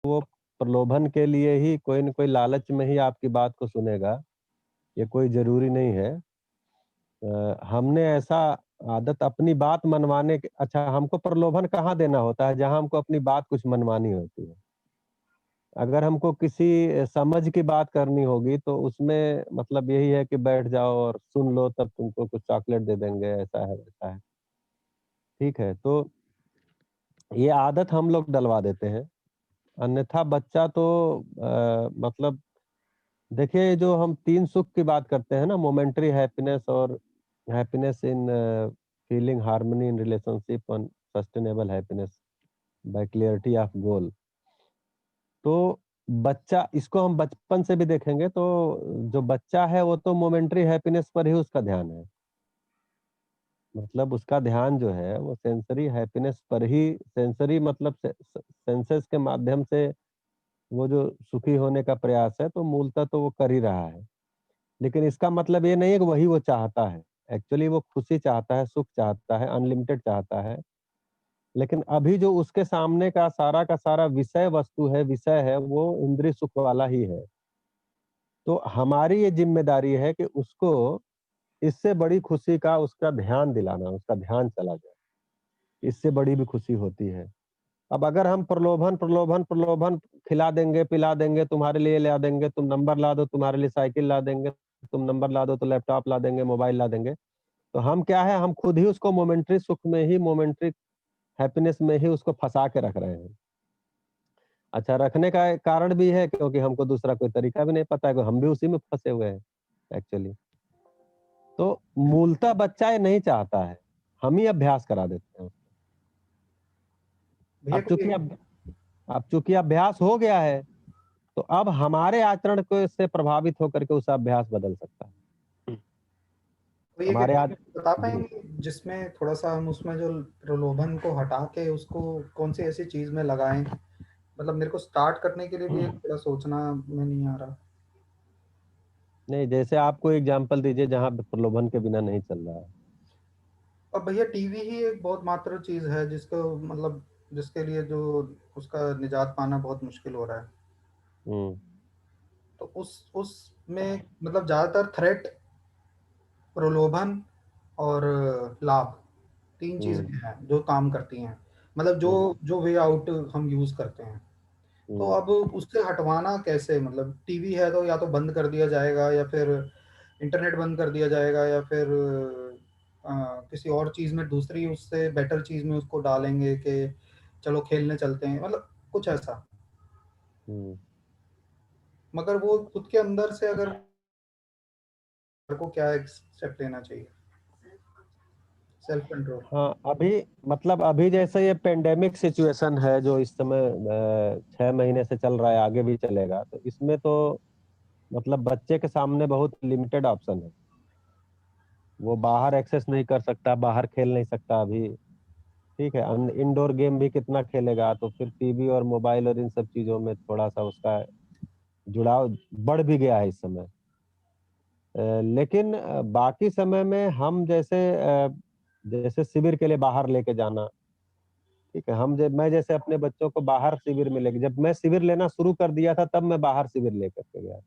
वो प्रलोभन के लिए ही कोई न कोई लालच में ही आपकी बात को सुनेगा, ये कोई ज़रूरी नहीं है। हमने ऐसा आदत अपनी बात मनवाने के अच्छा हमको प्रलोभन कहाँ देना होता है, जहाँ हमको अपनी बात कुछ मनवानी होती है। अगर हमको किसी समझ की बात करनी होगी तो उसमें मतलब यही है कि बैठ जाओ और सुन लो तब तुमको कुछ चॉकलेट दे देंगे, ऐसा है, वैसा है। ठीक है, तो ये आदत हम लोग डलवा देते हैं। अन्यथा बच्चा तो मतलब देखिए जो हम 3 सुख की बात करते हैं ना मोमेंटरी हैप्पीनेस और happiness in feeling harmony in relationship and sustainable happiness bye clarity of goal. तो बच्चा इसको हम बचपन से भी देखेंगे तो जो बच्चा है वो तो मोमेंटरी हैप्पीनेस पर ही उसका ध्यान है। मतलब उसका ध्यान जो है वो सेंसरी हैप्पीनेस पर ही सेंसरी मतलब सेंसेस के माध्यम से वो जो सुखी होने का प्रयास है तो मूलतः तो वो कर ही रहा है। लेकिन इसका मतलब ये नहीं है कि वही वो चाहता है। एक्चुअली वो खुशी चाहता है, सुख चाहता है, अनलिमिटेड चाहता है। लेकिन अभी जो उसके सामने का सारा विषय वस्तु है, विषय है, वो इंद्रिय सुख वाला ही है। तो हमारी ये ज़िम्मेदारी है कि उसको इससे बड़ी खुशी का उसका ध्यान दिलाना, उसका ध्यान चला जाए। इससे बड़ी भी खुशी होती है। अब अगर हम प्रलोभन, प्रलोभन, प्रलोभन खिला देंगे, पिला देंगे, तुम्हारे लिए ला देंगे, तुम नंबर ला दो, तुम्हारे लिए साइकिल ला देंगे, तुम नंबर ला दो तो लैपटॉप ला देंगे, मोबाइल ला देंगे। तो हम क्या है, हम खुद ही उसको मोमेंटरी सुख में ही, मोमेंटरी हैप्पीनेस में ही उसको फँसा के रख रहे हैं। अच्छा रखने का एक कारण भी है क्योंकि हमको दूसरा कोई तरीका भी नहीं पता है, हम भी उसी में फँसे हुए हैं एक्चुअली। तो मूलतः बच्चा ये नहीं चाहता है, हम ही अभ्यास करा देते हैं। भैया अब चूँकि कोई अब चूँकि अभ्यास हो गया है, तो अब हमारे आचरण को से प्रभावित होकर के उसका अभ्यास बदल सकता है। कोई एक हमारे आज एग्जाम्पल बता जी। पाएंगे जिसमें थोड़ा-सा हम उसमें जो प्रलोभन को हटा के उसको कौन-सी ऐसी चीज़ में लगाएँ? मतलब मेरे को स्टार्ट करने के लिए भी एक थोड़ा सोचना में नहीं आ रहा। नहीं, जैसे आप कोई एग्ज़ाम्पल दीजिए जहाँ पे प्रलोभन के बिना नहीं चल रहा है। अब भैया टीवी ही एक बहुत मात्र चीज़ है जिसको मतलब जिसके लिए जो उसका निजात पाना बहुत मुश्किल हो रहा है। हुँ, तो उसमें मतलब ज़्यादातर थ्रेट, प्रलोभन और लाभ 3 चीज़ें हुँ, हैं जो काम करती हैं। मतलब जो हुँ, जो वे आउट हम यूज़ करते हैं। तो हुँ। अब उससे हटवाना कैसे? मतलब टीवी है तो या तो बंद कर दिया जाएगा या फिर इंटरनेट बंद कर दिया जाएगा या फिर अ, किसी और चीज़ में दूसरी उससे बेटर चीज़ में उसको डालेंगे कि चलो खेलने चलते हैं, मतलब कुछ ऐसा। हुँ। मगर वो खुद के अंदर से अगर को क्या एक स्टेप लेना चाहिए? Self control. हाँ, अभी मतलब अभी जैसे ये पैंडेमिक सिचुएशन है जो इस समय 6 महीने से चल रहा है, आगे भी चलेगा, तो इसमें तो मतलब बच्चे के सामने बहुत लिमिटेड ऑप्शन है। वो बाहर एक्सेस नहीं कर सकता, बाहर खेल नहीं सकता अभी, ठीक है? इंडोर गेम भी कितना खेलेगा, तो फिर टीवी और मोबाइल और इन सब चीज़ों में थोड़ा-सा उसका जुड़ाव बढ़ भी गया है इस समय। लेकिन बाकी समय में हम जैसे शिविर के लिए बाहर लेके जाना, ठीक है? मैं जैसे अपने बच्चों को बाहर शिविर में लेके जब मैं शिविर लेना शुरू कर दिया था तब मैं बाहर शिविर लेकर के गया।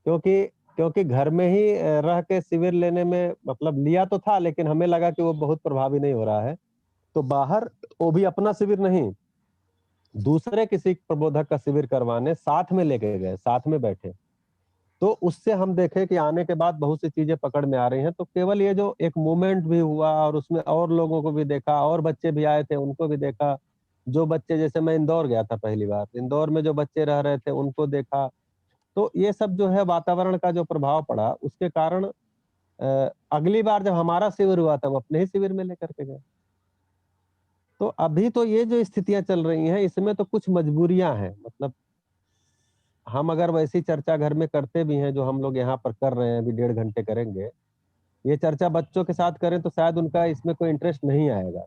क्योंकि क्योंकि घर में ही रह के शिविर लेने में मतलब लिया तो था लेकिन हमें लगा कि वो बहुत प्रभावी नहीं हो रहा है। तो बाहर वो भी अपना शिविर नहीं, दूसरे किसी प्रबोधक का शिविर करवाने साथ में लेके गए, साथ में बैठे। तो उससे हम देखे कि आने के बाद बहुत सी चीज़ें पकड़ में आ रही हैं, तो केवल ये जो एक मूवमेंट भी हुआ और उसमें और लोगों को भी देखा और बच्चे भी आए थे, उनको भी देखा। जो बच्चे जैसे मैं इंदौर गया था पहली बार, इंदौर में जो बच्चे रह रहे थे, उनको देखा। तो ये सब जो है वातावरण का जो प्रभाव पड़ा, उसके कारण अगली बार जब हमारा शिविर हुआ था, हम अपने ही शिविर में लेकर के गए। तो अभी तो ये जो स्थितियाँ चल रही हैं, इसमें तो कुछ मजबूरियाँ हैं। मतलब हम अगर वैसी चर्चा घर में करते भी हैं, जो हम लोग यहाँ पर कर रहे हैं, अभी 1.5 घंटे करेंगे। ये चर्चा बच्चों के साथ करें तो शायद उनका इसमें कोई इंटरेस्ट नहीं आएगा।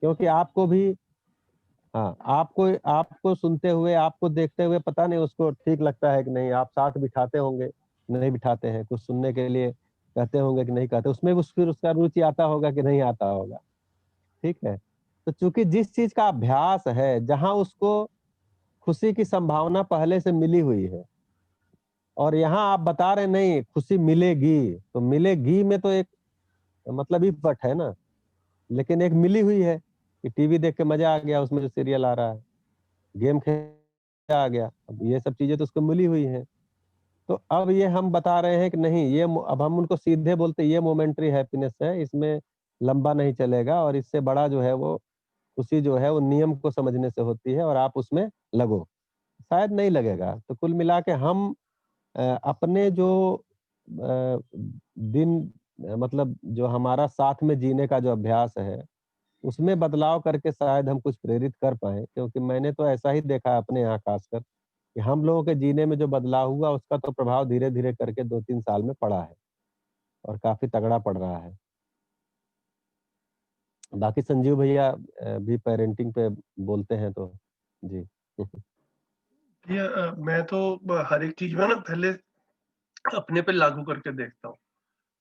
क्योंकि आपको भी हाँ, आपको सुनते हुए, आपको देखते हुए पता नहीं उसको ठीक लगता है कि नहीं, आप साथ बिठाते होंगे, नहीं बिठाते हैं, कुछ सुनने के लिए कहते होंगे कि नहीं कहते, उसमें भी फिर उसका रुचि आता होगा कि नहीं आता होगा, ठीक है? तो चूँकि जिस चीज़ का अभ्यास है, जहाँ उसको खुशी की संभावना पहले से मिली हुई है। और यहाँ आप बता रहे नहीं खुशी मिलेगी, तो मिलेगी में तो एक मतलब इफ़र्ट है ना, लेकिन एक मिली हुई है कि टीवी देख के मज़ा आ गया उसमें जो सीरियल आ रहा है, गेम खेल आ गया, अब ये सब चीज़ें तो उसको मिली हुई हैं। तो अब ये हम बता रहे हैं कि नहीं ये अब हम उनको सीधे बोलते ये मोमेंटरी हैप्पीनेस है, इसमें लंबा नहीं चलेगा और इससे बड़ा जो है वो खुशी जो है वो नियम को समझने से होती है और आप उसमें लगो। शायद नहीं लगेगा। तो कुल मिला के हम अपने जो दिन मतलब जो हमारा साथ में जीने का जो अभ्यास है, उसमें बदलाव करके शायद हम कुछ प्रेरित कर पाएँ, क्योंकि मैंने तो ऐसा ही देखा है अपने यहाँ खासकर कि हम लोगों के जीने में जो बदलाव हुआ उसका तो प्रभाव धीरे-धीरे करके 2-3 साल में पड़ा है और काफ़ी तगड़ा पड़ रहा है। बाकी संजीव भैया भी पेरेंटिंग पे बोलते हैं तो जी। मैं तो हर एक चीज में ना पहले अपने पे लागू करके देखता हूँ।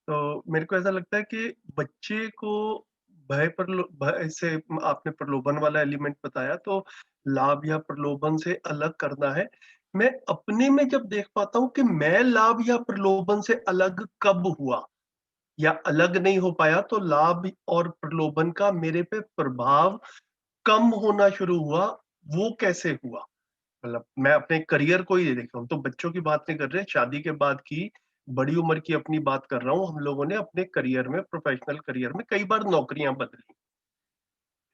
तो मेरे को ऐसा लगता है कि बच्चे को भय से आपने प्रलोभन वाला एलिमेंट बताया, तो लाभ या प्रलोभन से अलग करना है। मैं अपने में जब देख पाता हूँ कि मैं लाभ या प्रलोभन से अलग कब हुआ या अलग नहीं हो पाया, तो लाभ और प्रलोभन का मेरे पे प्रभाव कम होना शुरू हुआ, वो कैसे हुआ? मतलब मैं अपने करियर को ही देख रहा हूँ, तो बच्चों की बात नहीं कर रहे, शादी के बाद की बड़ी उम्र की अपनी बात कर रहा हूँ। हम लोगों ने अपने करियर में, प्रोफेशनल करियर में कई बार नौकरियां बदली,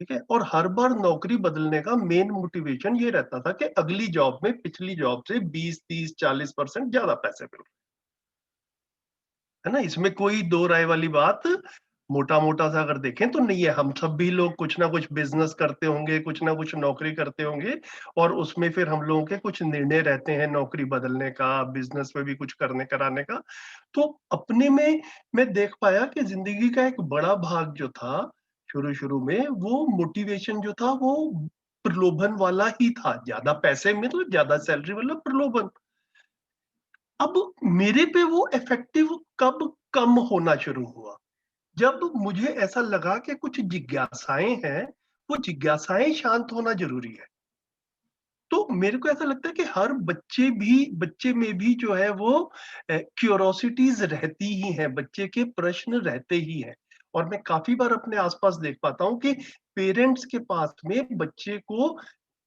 ठीक है? और हर बार नौकरी बदलने का मेन मोटिवेशन ये रहता था कि अगली जॉब में पिछली जॉब से 20, 30, 40% ज्यादा पैसे मिल, है ना? इसमें कोई दो राय वाली बात मोटा-मोटा सा अगर देखें तो नहीं है। हम सब भी लोग कुछ ना कुछ बिज़नेस करते होंगे, कुछ ना कुछ नौकरी करते होंगे और उसमें फिर हम लोगों के कुछ निर्णय रहते हैं नौकरी बदलने का, बिज़नेस में भी कुछ करने कराने का। तो अपने में मैं देख पाया कि ज़िंदगी का एक बड़ा भाग जो था, शुरू-शुरू में वो मोटिवेशन जो था वो प्रलोभन वाला ही था। ज़्यादा पैसे मतलब ज़्यादा सैलरी मतलब प्रलोभन। अब मेरे पे वो इफ़ेक्टिव कब कम होना शुरू हुआ? जब मुझे ऐसा लगा कि कुछ जिज्ञासाएँ हैं, वो जिज्ञासाएँ शांत होना ज़रूरी है। तो मेरे को ऐसा लगता है कि हर बच्चे में भी जो है वो क्यूरोसिटीज़ रहती ही हैं, बच्चे के प्रश्न रहते ही हैं। और मैं काफ़ी बार अपने आस-पास देख पाता हूँ कि पेरेंट्स के पास में बच्चे को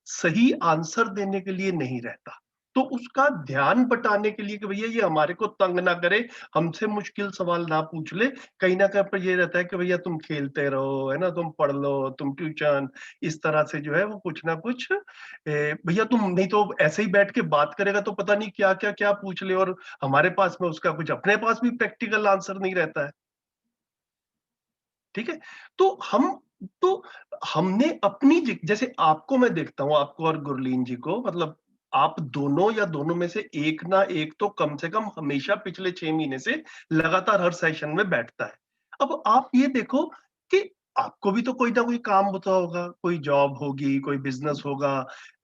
सही आंसर देने के लिए नहीं रहता। तो उसका ध्यान बटाने के लिए कि भैया ये हमारे को तंग ना करे, हमसे मुश्किल सवाल ना पूछ ले, कहीं न कहीं पर ये रहता है कि भैया तुम खेलते रहो, है ना? तुम पढ़ लो, तुम ट्यूशन, इस तरह से जो है वो कुछ ना कुछ भैया तुम नहीं तो ऐसे ही बैठ के बात करेगा तो पता नहीं क्या पूछ ले, और हमारे पास में उसका कुछ अपने पास भी प्रैक्टिकल आंसर नहीं रहता है। ठीक है? तो तो हमने अपनी जैसे आपको मैं देखता हूँ, आपको और गुरलीन जी को, मतलब आप दोनों या दोनों में से एक ना एक तो कम से कम हमेशा पिछले 6 महीने से लगातार हर सेशन में बैठता है। अब आप ये देखो कि आपको भी तो कोई ना कोई काम होता होगा, कोई जॉब होगी, कोई बिज़नेस होगा,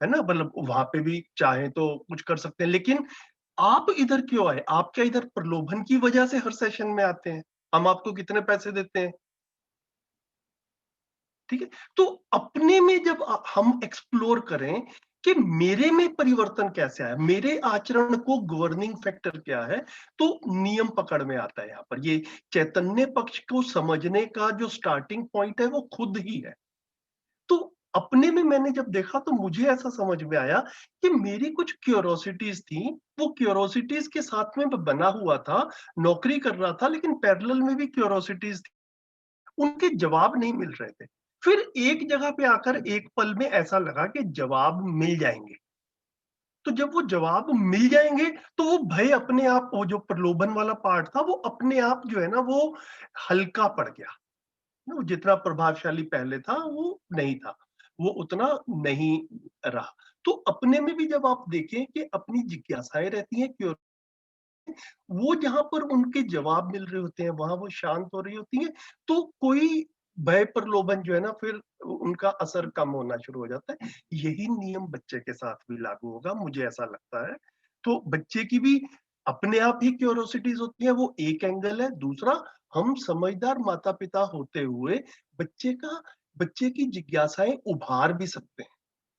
है ना? मतलब वहाँ पे भी चाहें तो कुछ कर सकते हैं, लेकिन आप इधर क्यों आए? आप क्या इधर प्रलोभन की वजह से हर सेशन में आते हैं? हम आपको कितने पैसे देते हैं? ठीक है? तो अपने में जब हम एक्सप्लोर करें कि मेरे में परिवर्तन कैसे आया, मेरे आचरण को गवर्निंग फैक्टर क्या है, तो नियम पकड़ में आता है यहाँ पर। ये चैतन्य पक्ष को समझने का जो स्टार्टिंग पॉइंट है वो खुद ही है। तो अपने में मैंने जब देखा तो मुझे ऐसा समझ में आया कि मेरी कुछ क्यूरोसिटीज़ थी, वो क्यूरोसिटीज़ के साथ में मैं बना हुआ था, नौकरी कर रहा था, लेकिन पैरेलल में भी क्यूरोसिटीज़ थी, उनके जवाब नहीं मिल रहे थे। फिर एक जगह पे आकर एक पल में ऐसा लगा कि जवाब मिल जाएँगे। तो जब वो जवाब मिल जाएँगे, तो वो भय अपने आप, वो जो प्रलोभन वाला पार्ट था, वो अपने आप जो है ना, वो हल्का पड़ गया। वो जितना प्रभावशाली पहले था, वो नहीं था। वो उतना नहीं रहा। तो अपने में भी जब आप देखें कि अपनी जिज्ञासाएँ रहती हैं, वो जहाँ पर उनके जवाब मिल रहे होते हैं, वहाँ वो शांत हो रही होती हैं, तो कोई भय प्रलोभन जो है ना, फिर उनका असर कम होना शुरू हो जाता है। यही नियम बच्चे के साथ भी लागू होगा, मुझे ऐसा लगता है। तो बच्चे की भी अपने आप ही क्यूरोसिटीज़ होती हैं, वो एक एंगल है। दूसरा, हम समझदार माता-पिता होते हुए बच्चे की जिज्ञासाएँ उभार भी सकते हैं।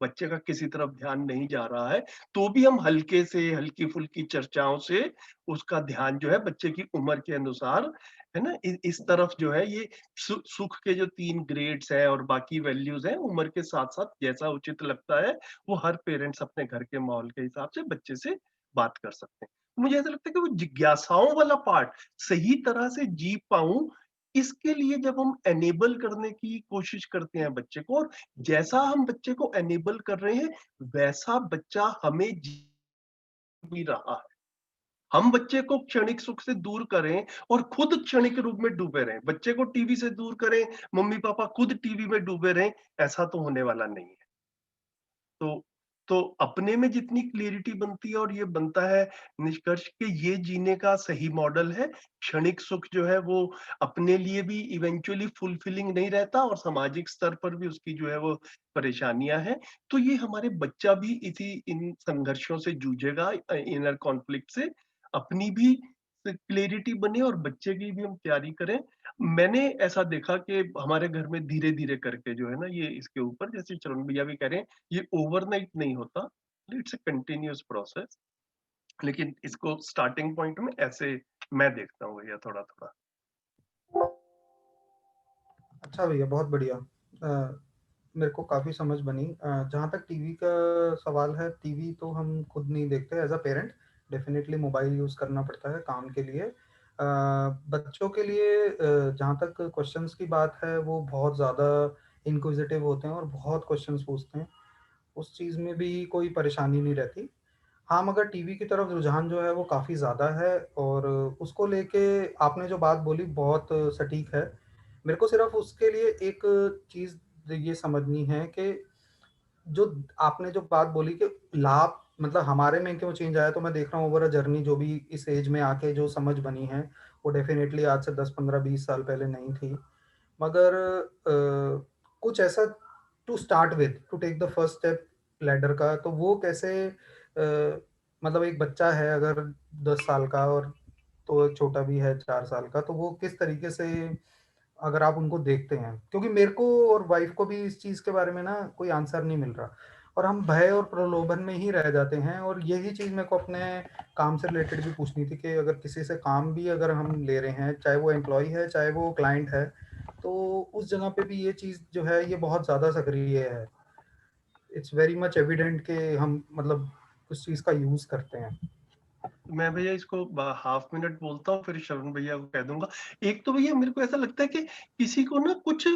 बच्चे का किसी तरफ ध्यान नहीं जा रहा है, तो भी हम हल्के से हल्की-फुल्की चर्चाओं से उसका ध्यान जो है बच्चे की उम्र के अनुसार, है ना? इस तरफ जो है ये सुख के जो 3 ग्रेड्स हैं और बाकी वैल्यूज़ हैं, उम्र के साथ-साथ जैसा उचित लगता है, वो हर पेरेंट्स अपने घर के माहौल के हिसाब से बच्चे से बात कर सकते हैं। मुझे ऐसा लगता है कि वो जिज्ञासाओं वाला पार्ट सही तरह से जी पाऊँ, इसके लिए जब हम एनेबल करने की कोशिश करते हैं बच्चे को, और जैसा हम बच्चे को एनेबल कर रहे हैं, वैसा बच्चा हमें जी भी रहा है। हम बच्चे को क्षणिक सुख से दूर करें और खुद क्षणिक रूप में डूबे रहें। बच्चे को टीवी से दूर करें, मम्मी-पापा खुद टीवी में डूबे रहें, ऐसा तो होने वाला नहीं है। तो तो अपने में जितनी क्लैरिटी बनती है और ये बनता है निष्कर्ष कि ये जीने का सही मॉडल है। क्षणिक सुख जो है वो अपने लिए भी इवेंचुअली फुलफिलिंग नहीं रहता और सामाजिक स्तर पर भी उसकी जो है वो परेशानियाँ हैं। तो ये हमारे बच्चा भी इसी इन संघर्षों से जूझेगा, इनर कॉन्फ्लिक्ट से। अपनी भी क्लैरिटी बने और बच्चे की भी हम तैयारी करें। मैंने ऐसा देखा कि हमारे घर में धीरे-धीरे करके जो है ना, ये इसके ऊपर जैसे चरण भैया भी कह रहे हैं, ये ओवरनाइट नहीं होता, इट्स अ कंटीन्यूअस प्रोसेस। लेकिन इसको स्टार्टिंग पॉइंट में ऐसे मैं देखता हूँ भैया थोड़ा-थोड़ा। अच्छा भैया, बहुत बढ़िया। मेरे को काफ़ी समझ बनी। जहाँ तक टीवी का सवाल है, टीवी तो हम खुद नहीं देखते as a parent, definitely mobile use करना पड़ता है काम के लिए। बच्चों के लिए जहाँ तक क्वेश्चंस की बात है, वो बहुत ज़्यादा इंक्विजिटिव होते हैं और बहुत क्वेश्चंस पूछते हैं। उस चीज़ में भी कोई परेशानी नहीं रहती। हाँ, मगर टीवी की तरफ रुझान जो है वो काफ़ी ज़्यादा है, और उसको लेके आपने जो बात बोली बहुत सटीक है। मेरे को सिर्फ़ उसके लिए एक चीज़ ये समझनी है कि जो आपने जो बात बोली कि लाभ, मतलब हमारे में क्यों चेंज आया, तो मैं देख रहा हूँ ओवर अ जर्नी जो भी इस एज में आके जो समझ बनी है, वो डेफ़िनेटली आज से 10, 15, 20 साल पहले नहीं थी। मगर कुछ ऐसा to start with, to take the first step ladder का, तो वो कैसे मतलब एक बच्चा है अगर 10 साल का, और तो एक छोटा भी है 4 साल का, तो वो किस तरीके से अगर आप उनको देखते हैं? क्योंकि मेरे को और वाइफ को भी इस चीज़ के बारे में ना कोई आंसर नहीं मिल रहा, और हम भय और प्रलोभन में ही रह जाते हैं, और यही चीज़ मेरे को अपने काम से रिलेटेड भी पूछनी थी कि अगर किसी से काम भी अगर हम ले रहे हैं, चाहे वो एम्प्लॉयी है, चाहे वो क्लाइंट है, तो उस जगह पे भी ये चीज़ जो है ये बहुत ज़्यादा सक्रिय है। इट्स वेरी मच एविडेंट कि हम मतलब उस चीज़ का यूज़ करते हैं। मैं भैया इसको हाफ मिनट बोलता हूँ, फिर शरण भैया को कह दूंगा। एक तो भैया मेरे को ऐसा लगता है कि किसी को ना कुछ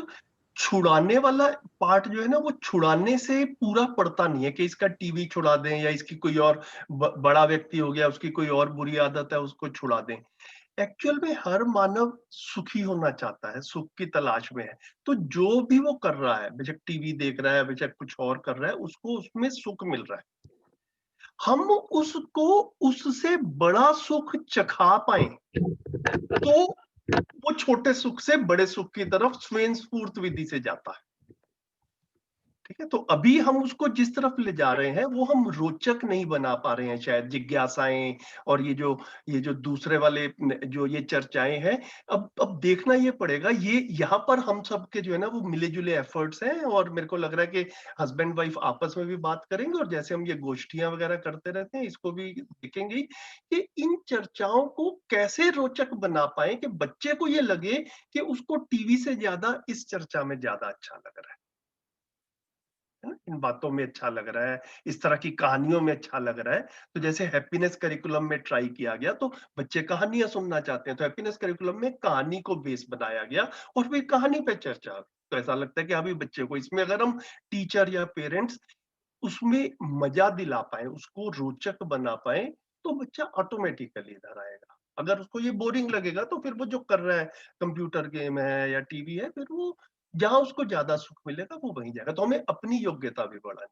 छुड़ाने वाला पार्ट जो है ना, वो छुड़ाने से पूरा पड़ता नहीं है कि इसका टीवी छुड़ा दें या इसकी कोई और बड़ा व्यक्ति हो गया उसकी कोई और बुरी आदत है उसको छुड़ा दें। एक्चुअल में हर मानव सुखी होना चाहता है, सुख की तलाश में है। तो जो भी वो कर रहा है, बेशक टीवी देख रहा है, बेशक कुछ और कर रहा है, उसको उसमें सुख मिल रहा है। हम उसको उससे बड़ा सुख चखा पाएँ, तो वो छोटे सुख से बड़े सुख की तरफ स्वयं स्फूर्त विधि से जाता है। ठीक है? तो अभी हम उसको जिस तरफ ले जा रहे हैं, वो हम रोचक नहीं बना पा रहे हैं शायद, जिज्ञासाएँ और ये जो दूसरे वाले जो ये चर्चाएँ हैं, अब देखना ये पड़ेगा, ये यहाँ पर हम सबके जो है ना वो मिले-जुले एफर्ट्स हैं, और मेरे को लग रहा है कि हस्बैंड वाइफ आपस में भी बात करेंगे, और जैसे हम ये गोष्ठियाँ वगैरह करते रहते हैं, इसको भी देखेंगे ही कि इन चर्चाओं को कैसे रोचक बना पाएँ कि बच्चे को ये लगे कि उसको टीवी से ज़्यादा इस चर्चा में ज़्यादा अच्छा लग रहा है ना? इन बातों में अच्छा लग रहा है, इस तरह की कहानियों में अच्छा लग रहा है। तो जैसे हैप्पीनेस करिकुलम में ट्राई किया गया, तो बच्चे कहानियाँ सुनना चाहते हैं, तो हैप्पीनेस करिकुलम में कहानी को बेस बनाया गया और फिर कहानी पे चर्चा। तो ऐसा लगता है कि अभी बच्चे को इसमें अगर हम टीचर या पेरेंट्स उसमें मज़ा दिला पाएँ, उसको रोचक बना पाएँ, तो बच्चा ऑटोमैटिकली इधर आएगा। अगर उसको ये बोरिंग लगेगा, तो फिर वो जो कर रहा है, कंप्यूटर गेम है या टीवी है, फिर वो जहाँ उसको ज़्यादा सुख मिलेगा, वो वहीं जाएगा। तो हमें अपनी योग्यता भी बढ़ानी है।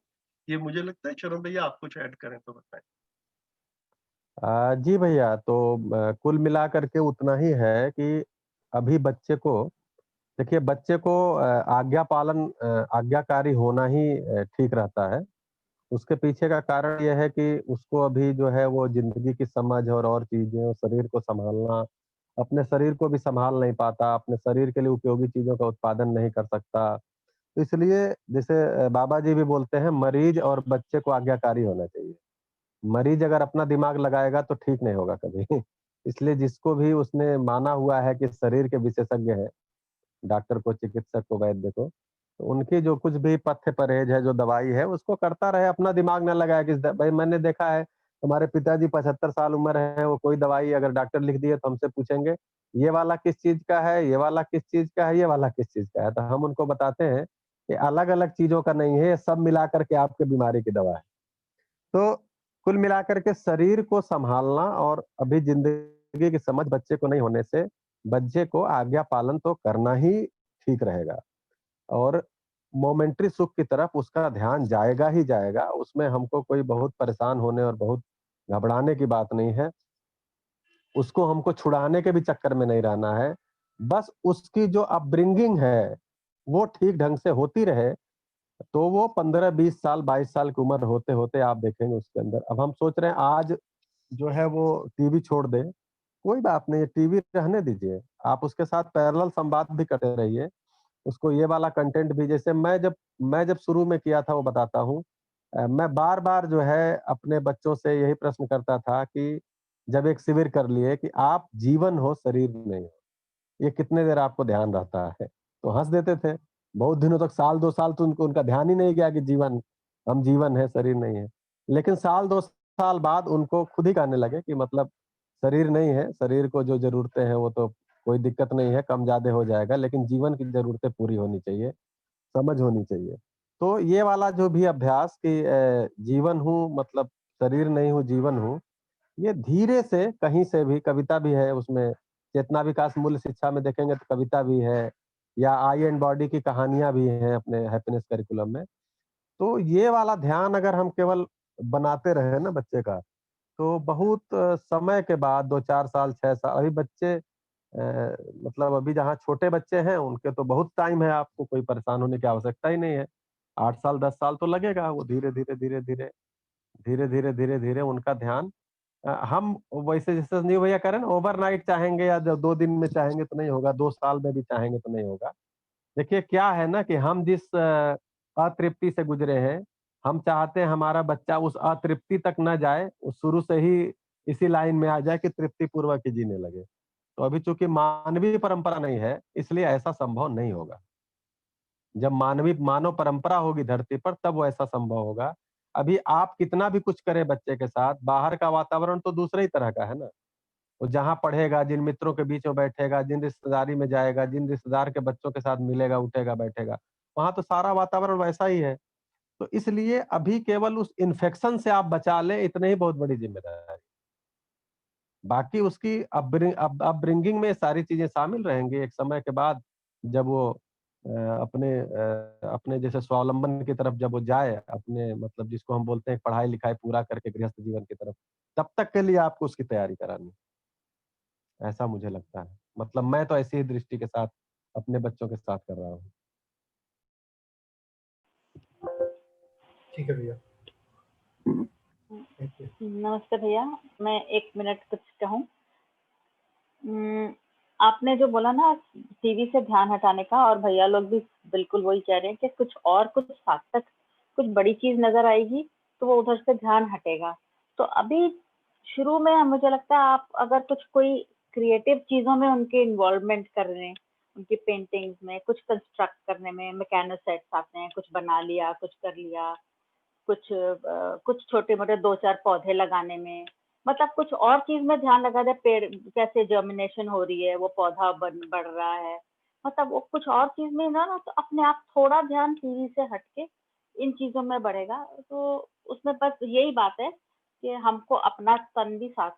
ये मुझे लगता है, शरण भैया आप कुछ ऐड करें तो बताएँ? जी भैया, तो कुल मिलाकर के उतना ही है कि अभी बच्चे को देखिए बच्चे को आज्ञाकारी होना ही ठीक रहता है। उसके पीछे का कारण ये है कि उसको अभी जो है वो ज़िंदगी की समझ और चीज़ें और शरीर को सँभालना, अपने शरीर को भी सँभाल नहीं पाता, अपने शरीर के लिए उपयोगी चीज़ों का उत्पादन नहीं कर सकता। तो इसलिए जैसे बाबा जी भी बोलते हैं मरीज और बच्चे को आज्ञाकारी होना चाहिए। मरीज अगर अपना दिमाग लगाएगा तो ठीक नहीं होगा कभी। इसलिए जिसको भी उसने माना हुआ है कि शरीर के विशेषज्ञ हैं, डॉक्टर को, चिकित्सक को, वैद्य को, तो उनकी जो कुछ भी पथ्य परहेज है, जो दवाई है, उसको करता रहे, अपना दिमाग ना लगाए कि भाई मैंने देखा है हमारे पिताजी 75 साल उम्र है, वो कोई दवाई अगर डॉक्टर लिख दिए तो हमसे पूछेंगे, ये वाला किस चीज़ का है, ये वाला किस चीज़ का है, ये वाला किस चीज़ का है? तो हम उनको बताते हैं कि अलग-अलग चीज़ों का नहीं है, ये सब मिला कर के आपके बीमारी की दवा है। तो कुल मिलाकर के शरीर को सँभालना और अभी ज़िंदगी की समझ बच्चे को नहीं होने से, बच्चे को आज्ञा पालन तो करना ही ठीक रहेगा और मोमेंटरी सुख की तरफ उसका ध्यान जाएगा ही जाएगा, उसमें हमको कोई बहुत परेशान होने और बहुत घबराने की बात नहीं है। उसको हमको छुड़ाने के भी चक्कर में नहीं रहना है। बस उसकी जो अपब्रिंगिंग है, वो ठीक ढंग से होती रहे तो वो 15-20 साल, 22 साल की उम्र होते-होते आप देखेंगे उसके अंदर अब हम सोच रहे हैं आज जो है वो टीवी छोड़ दे, कोई बात नहीं है, टीवी रहने दीजिए। आप उसके साथ पैरेलल संवाद भी करते रहिए। उसको ये वाला कंटेंट भी जैसे मैं जब शुरू में किया था वो बताता हूँ। मैं बार-बार जो है अपने बच्चों से यही प्रश्न करता था कि जब एक शिविर कर लिए कि आप जीवन हो, शरीर नहीं हो। ये कितने देर आपको ध्यान रहता है? तो हँस देते थे। बहुत दिनों तक साल 2 साल तो उनका ध्यान ही नहीं गया कि हम जीवन है, शरीर नहीं है। लेकिन साल 2 साल बाद उनको खुद ही कहने लगे कि मतलब शरीर नहीं है, शरीर को जो ज़रूरतें हैं वो तो कोई दिक्कत नहीं है, कम-ज़्यादा हो जाएगा, लेकिन जीवन की ज़रूरतें पूरी होनी चाहिए, समझ होनी चाहिए। तो ये वाला जो भी अभ्यास कि जीवन हूँ मतलब शरीर नहीं हूँ, जीवन हूँ, ये धीरे से कहीं से भी कविता भी है उसमें, चेतना विकास मूल्य शिक्षा में देखेंगे तो कविता भी है, या आई एंड बॉडी की कहानियाँ भी हैं अपने हैप्पीनेस करिकुलम में। तो ये वाला ध्यान अगर हम केवल बनाते रहे ना बच्चे का, तो बहुत समय के बाद 2-4 साल, 6 साल अभी बच्चे मतलब अभी जहाँ छोटे बच्चे हैं उनके तो बहुत टाइम है, आपको कोई परेशान होने की आवश्यकता ही नहीं है। 8 साल, 10 साल तो लगेगा, वो धीरे-धीरे, धीरे-धीरे, धीरे-धीरे, धीरे-धीरे उनका ध्यान हम वैसे जैसे संजीव भैया कह रहे हैं ना ओवरनाइट चाहेंगे या 2 दिन में चाहेंगे तो नहीं होगा, 2 साल में भी चाहेंगे तो नहीं होगा। देखिए क्या है ना कि हम जिस अतृप्ति से गुज़रे हैं, हम चाहते हैं हमारा बच्चा उस अतृप्ति तक ना जाए, वो शुरू से ही इसी लाइन में आ जाए कि तृप्ति पूर्वक ही जीने लगे। तो अभी चूँकि मानवीय परंपरा नहीं है, इसलिए ऐसा संभव नहीं होगा। जब मानव परंपरा होगी धरती पर तब वो ऐसा संभव होगा। अभी आप कितना भी कुछ करें बच्चे के साथ, बाहर का वातावरण तो दूसरे ही तरह का है ना। वो जहाँ पढ़ेगा, जिन मित्रों के बीच में बैठेगा, जिन रिश्तेदारी में जाएगा, जिन रिश्तेदार के बच्चों के साथ मिलेगा, उठेगा, बैठेगा, वहाँ तो सारा वातावरण वैसा ही है। तो इसलिए अभी केवल उस इन्फेक्शन से आप बचा लें, इतनी ही बहुत बड़ी ज़िम्मेदारी है। बाकी उसकी अपब्रिंगिंग में सारी चीज़ें शामिल रहेंगी। एक समय के बाद जब वो अपने जैसे स्वावलंबन की तरफ जब वो जाए, अपने मतलब जिसको हम बोलते हैं पढ़ाई-लिखाई पूरा करके गृहस्थ जीवन की तरफ, तब तक के लिए आपको उसकी तैयारी करानी है, ऐसा मुझे लगता है। मतलब मैं तो ऐसी ही दृष्टि के साथ अपने बच्चों के साथ कर रहा हूँ। ठीक है भैया, थैंक यू। नमस्ते भैया, मैं 1 मिनट कुछ कहूँ? उम, आपने जो बोला ना टीवी से ध्यान हटाने का और भैया लोग भी बिल्कुल वही कह रहे हैं कि कुछ सार्थक, कुछ बड़ी चीज़ नज़र आएगी, तो वो उधर से ध्यान हटेगा। तो अभी शुरू में मुझे लगता है आप अगर कुछ कोई क्रिएटिव चीज़ों में उनके इन्वॉल्वमेंट कर रहे हैं, उनकी पेंटिंग्स में, कुछ कंस्ट्रक्ट करने में, मैकेनो सेट्स आते हैं, कुछ बना लिया, कुछ कर लिया। कुछ छोटे-मोटे 2-4 पौधे लगाने में, मतलब कुछ और चीज़ में ध्यान लगा दे, पेड़ कैसे जर्मिनेशन हो रही है, वो पौधा बढ़ रहा है। मतलब वो कुछ और चीज़ में ना तो अपने आप थोड़ा ध्यान टीवी से हट के इन चीज़ों में बढ़ेगा। तो उसमें बस यही बात है कि हमको अपना तन भी साथ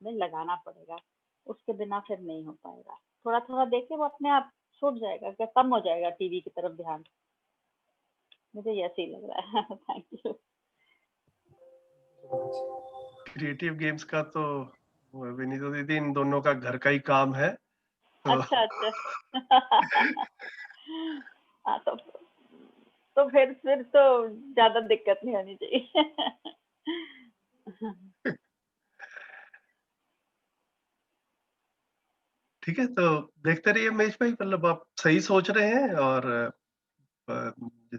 में लगाना पड़ेगा। उसके बिना फिर नहीं हो पाएगा। थोड़ा-थोड़ा देखिए वो अपने आप छूट जाएगा, क्या कम हो जाएगा टीवी की तरफ ध्यान। मुझे ऐसे ही लग रहा है। Thank you. क्रिएटिव गेम्स का तो विनीता दीदी इन दोनों का घर का ही काम है। तो अच्छा, अच्छा। हाँ, तो फिर तो ज़्यादा दिक्कत नहीं होनी चाहिए। ठीक है, तो देखते रहिए महेश भाई, मतलब आप सही सोच रहे हैं और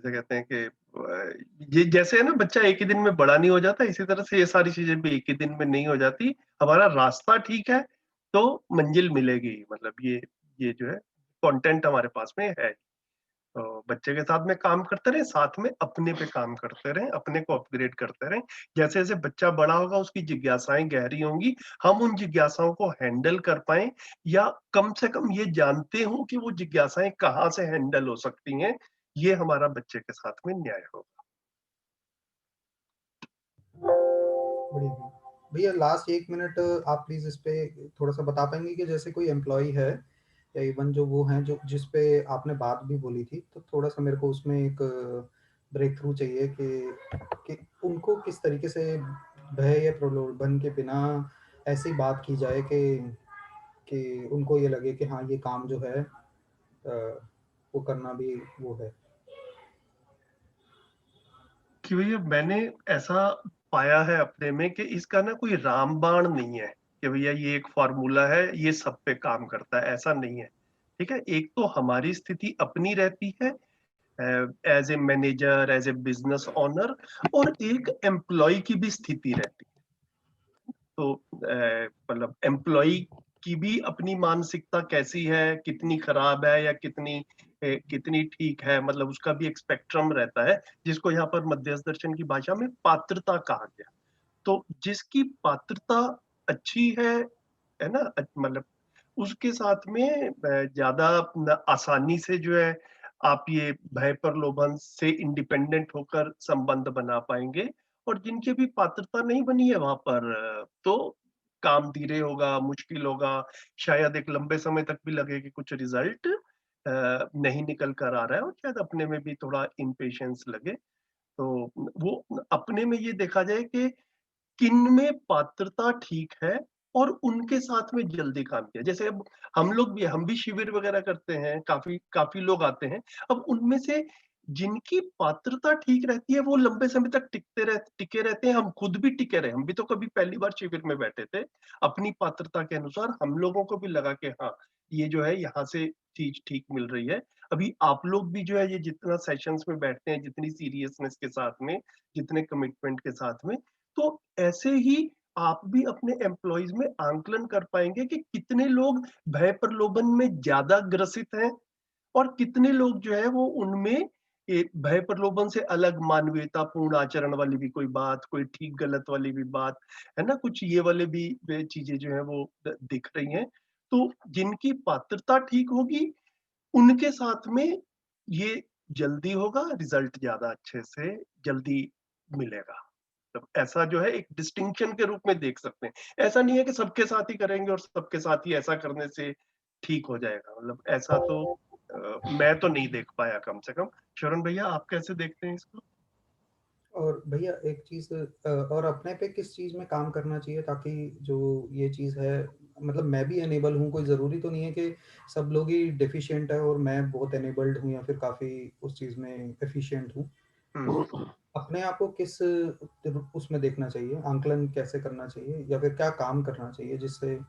जैसे कहते हैं कि ये जैसे है ना, बच्चा एक ही दिन में बड़ा नहीं हो जाता, इसी तरह से ये सारी चीजें भी एक ही दिन में नहीं हो जाती। हमारा रास्ता ठीक है तो मंजिल मिलेगी, मतलब ये जो है कंटेंट हमारे पास में है। तो बच्चे के साथ में काम करते रहें, साथ में अपने पे काम करते रहें, अपने को अपग्रेड करते रहें। जैसे जैसे बच्चा बड़ा होगा उसकी जिज्ञासाएं गहरी होंगी, हम उन जिज्ञासाओं को हैंडल कर पाए, या कम से कम ये जानते हो कि वो जिज्ञासाएं कहाँ से हैंडल हो सकती हैं, ये हमारा बच्चे के साथ में न्याय होगा। बढ़िया भैया। भैया लास्ट 1 मिनट आप प्लीज इस पे थोड़ा सा बता पाएंगे कि जैसे कोई एम्प्लॉय है या इवन जो वो हैं जो जिस पे आपने बात भी बोली थी, तो थोड़ा सा मेरे को उसमें एक ब्रेक थ्रू चाहिए कि उनको किस तरीके से भय या प्रलोभन के बिना ऐसी बात की जाए कि उनको ये लगे कि हाँ ये काम जो है वो करना भी वो है। कि भैया मैंने ऐसा पाया है अपने में कि इसका ना कोई रामबाण नहीं है कि भैया ये एक फॉर्मूला है ये सब पे काम करता है, ऐसा नहीं है। ठीक है, एक तो हमारी स्थिति अपनी रहती है as a manager, as a business owner, और एक एम्प्लॉय की भी स्थिति रहती है। तो मतलब एम्प्लॉय की भी अपनी मानसिकता कैसी है, कितनी खराब है या कितनी ठीक है, मतलब उसका भी एक स्पेक्ट्रम रहता है, जिसको यहाँ पर मध्यस्थ दर्शन की भाषा में पात्रता कहा गया। तो जिसकी पात्रता अच्छी है ना, मतलब उसके साथ में ज्यादा आसानी से जो है आप ये भय प्रलोभन से इंडिपेंडेंट होकर संबंध बना पाएंगे। और जिनकी भी पात्रता नहीं बनी है वहां पर तो काम धीरे होगा, मुश्किल होगा, शायद एक लंबे समय तक भी लगे कि कुछ रिजल्ट नहीं निकल कर आ रहा है, और शायद अपने में भी थोड़ा इम्पेशंस लगे। तो वो अपने में ये देखा जाए कि किन में पात्रता ठीक है और उनके साथ में जल्दी काम किया। जैसे अब हम भी शिविर वगैरह करते हैं, काफी काफी लोग आते हैं। अब उनमें से जिनकी पात्रता ठीक रहती है वो लंबे समय तक टिके रहते हैं। हम खुद भी टिके रहे, हम भी तो कभी पहली बार शिविर में बैठे थे, अपनी पात्रता के अनुसार हम लोगों को भी लगा कि हाँ ये जो है यहाँ से चीज ठीक मिल रही है। अभी आप लोग भी जो है ये जितना सेशंस में बैठते हैं, जितनी सीरियसनेस के साथ में, जितने कमिटमेंट के साथ में, तो ऐसे ही आप भी अपने एम्प्लॉइज में आंकलन कर पाएंगे कि कितने लोग भय प्रलोभन में ज्यादा ग्रसित हैं और कितने लोग जो है वो उनमें भय प्रलोभन से अलग मानवीयतापूर्ण आचरण वाली भी कोई बात, कोई ठीक गलत वाली भी बात है ना, कुछ ये वाले भी वे चीजें जो है वो दिख रही हैं। तो जिनकी पात्रता ठीक होगी उनके साथ में ये जल्दी होगा, रिजल्ट ज्यादा अच्छे से जल्दी मिलेगा। तो ऐसा जो है एक डिस्टिंक्शन के रूप में देख सकते हैं। ऐसा नहीं है कि सबके साथ ही करेंगे और सबके साथ ही ऐसा करने से ठीक हो जाएगा, मतलब ऐसा तो मैं तो नहीं देख पाया कम से कम। शरण भैया आप कैसे देखते हैं इसको? और भैया एक चीज और अपने पे किस चीज में काम करना चाहिए ताकि जो ये चीज है, मतलब मैं भी एनेबल हूँ, कोई जरूरी तो नहीं है कि सब लोग ही डेफिशिएंट है और मैं बहुत एनेबल्ड हूँ या फिर काफी उस चीज में एफिशिएंट हूँ। तो अपने आप को किस उसमें देखना चाहिए, आंकलन कैसे करना चाहिए या फिर क्या काम करना चाहिए जिससे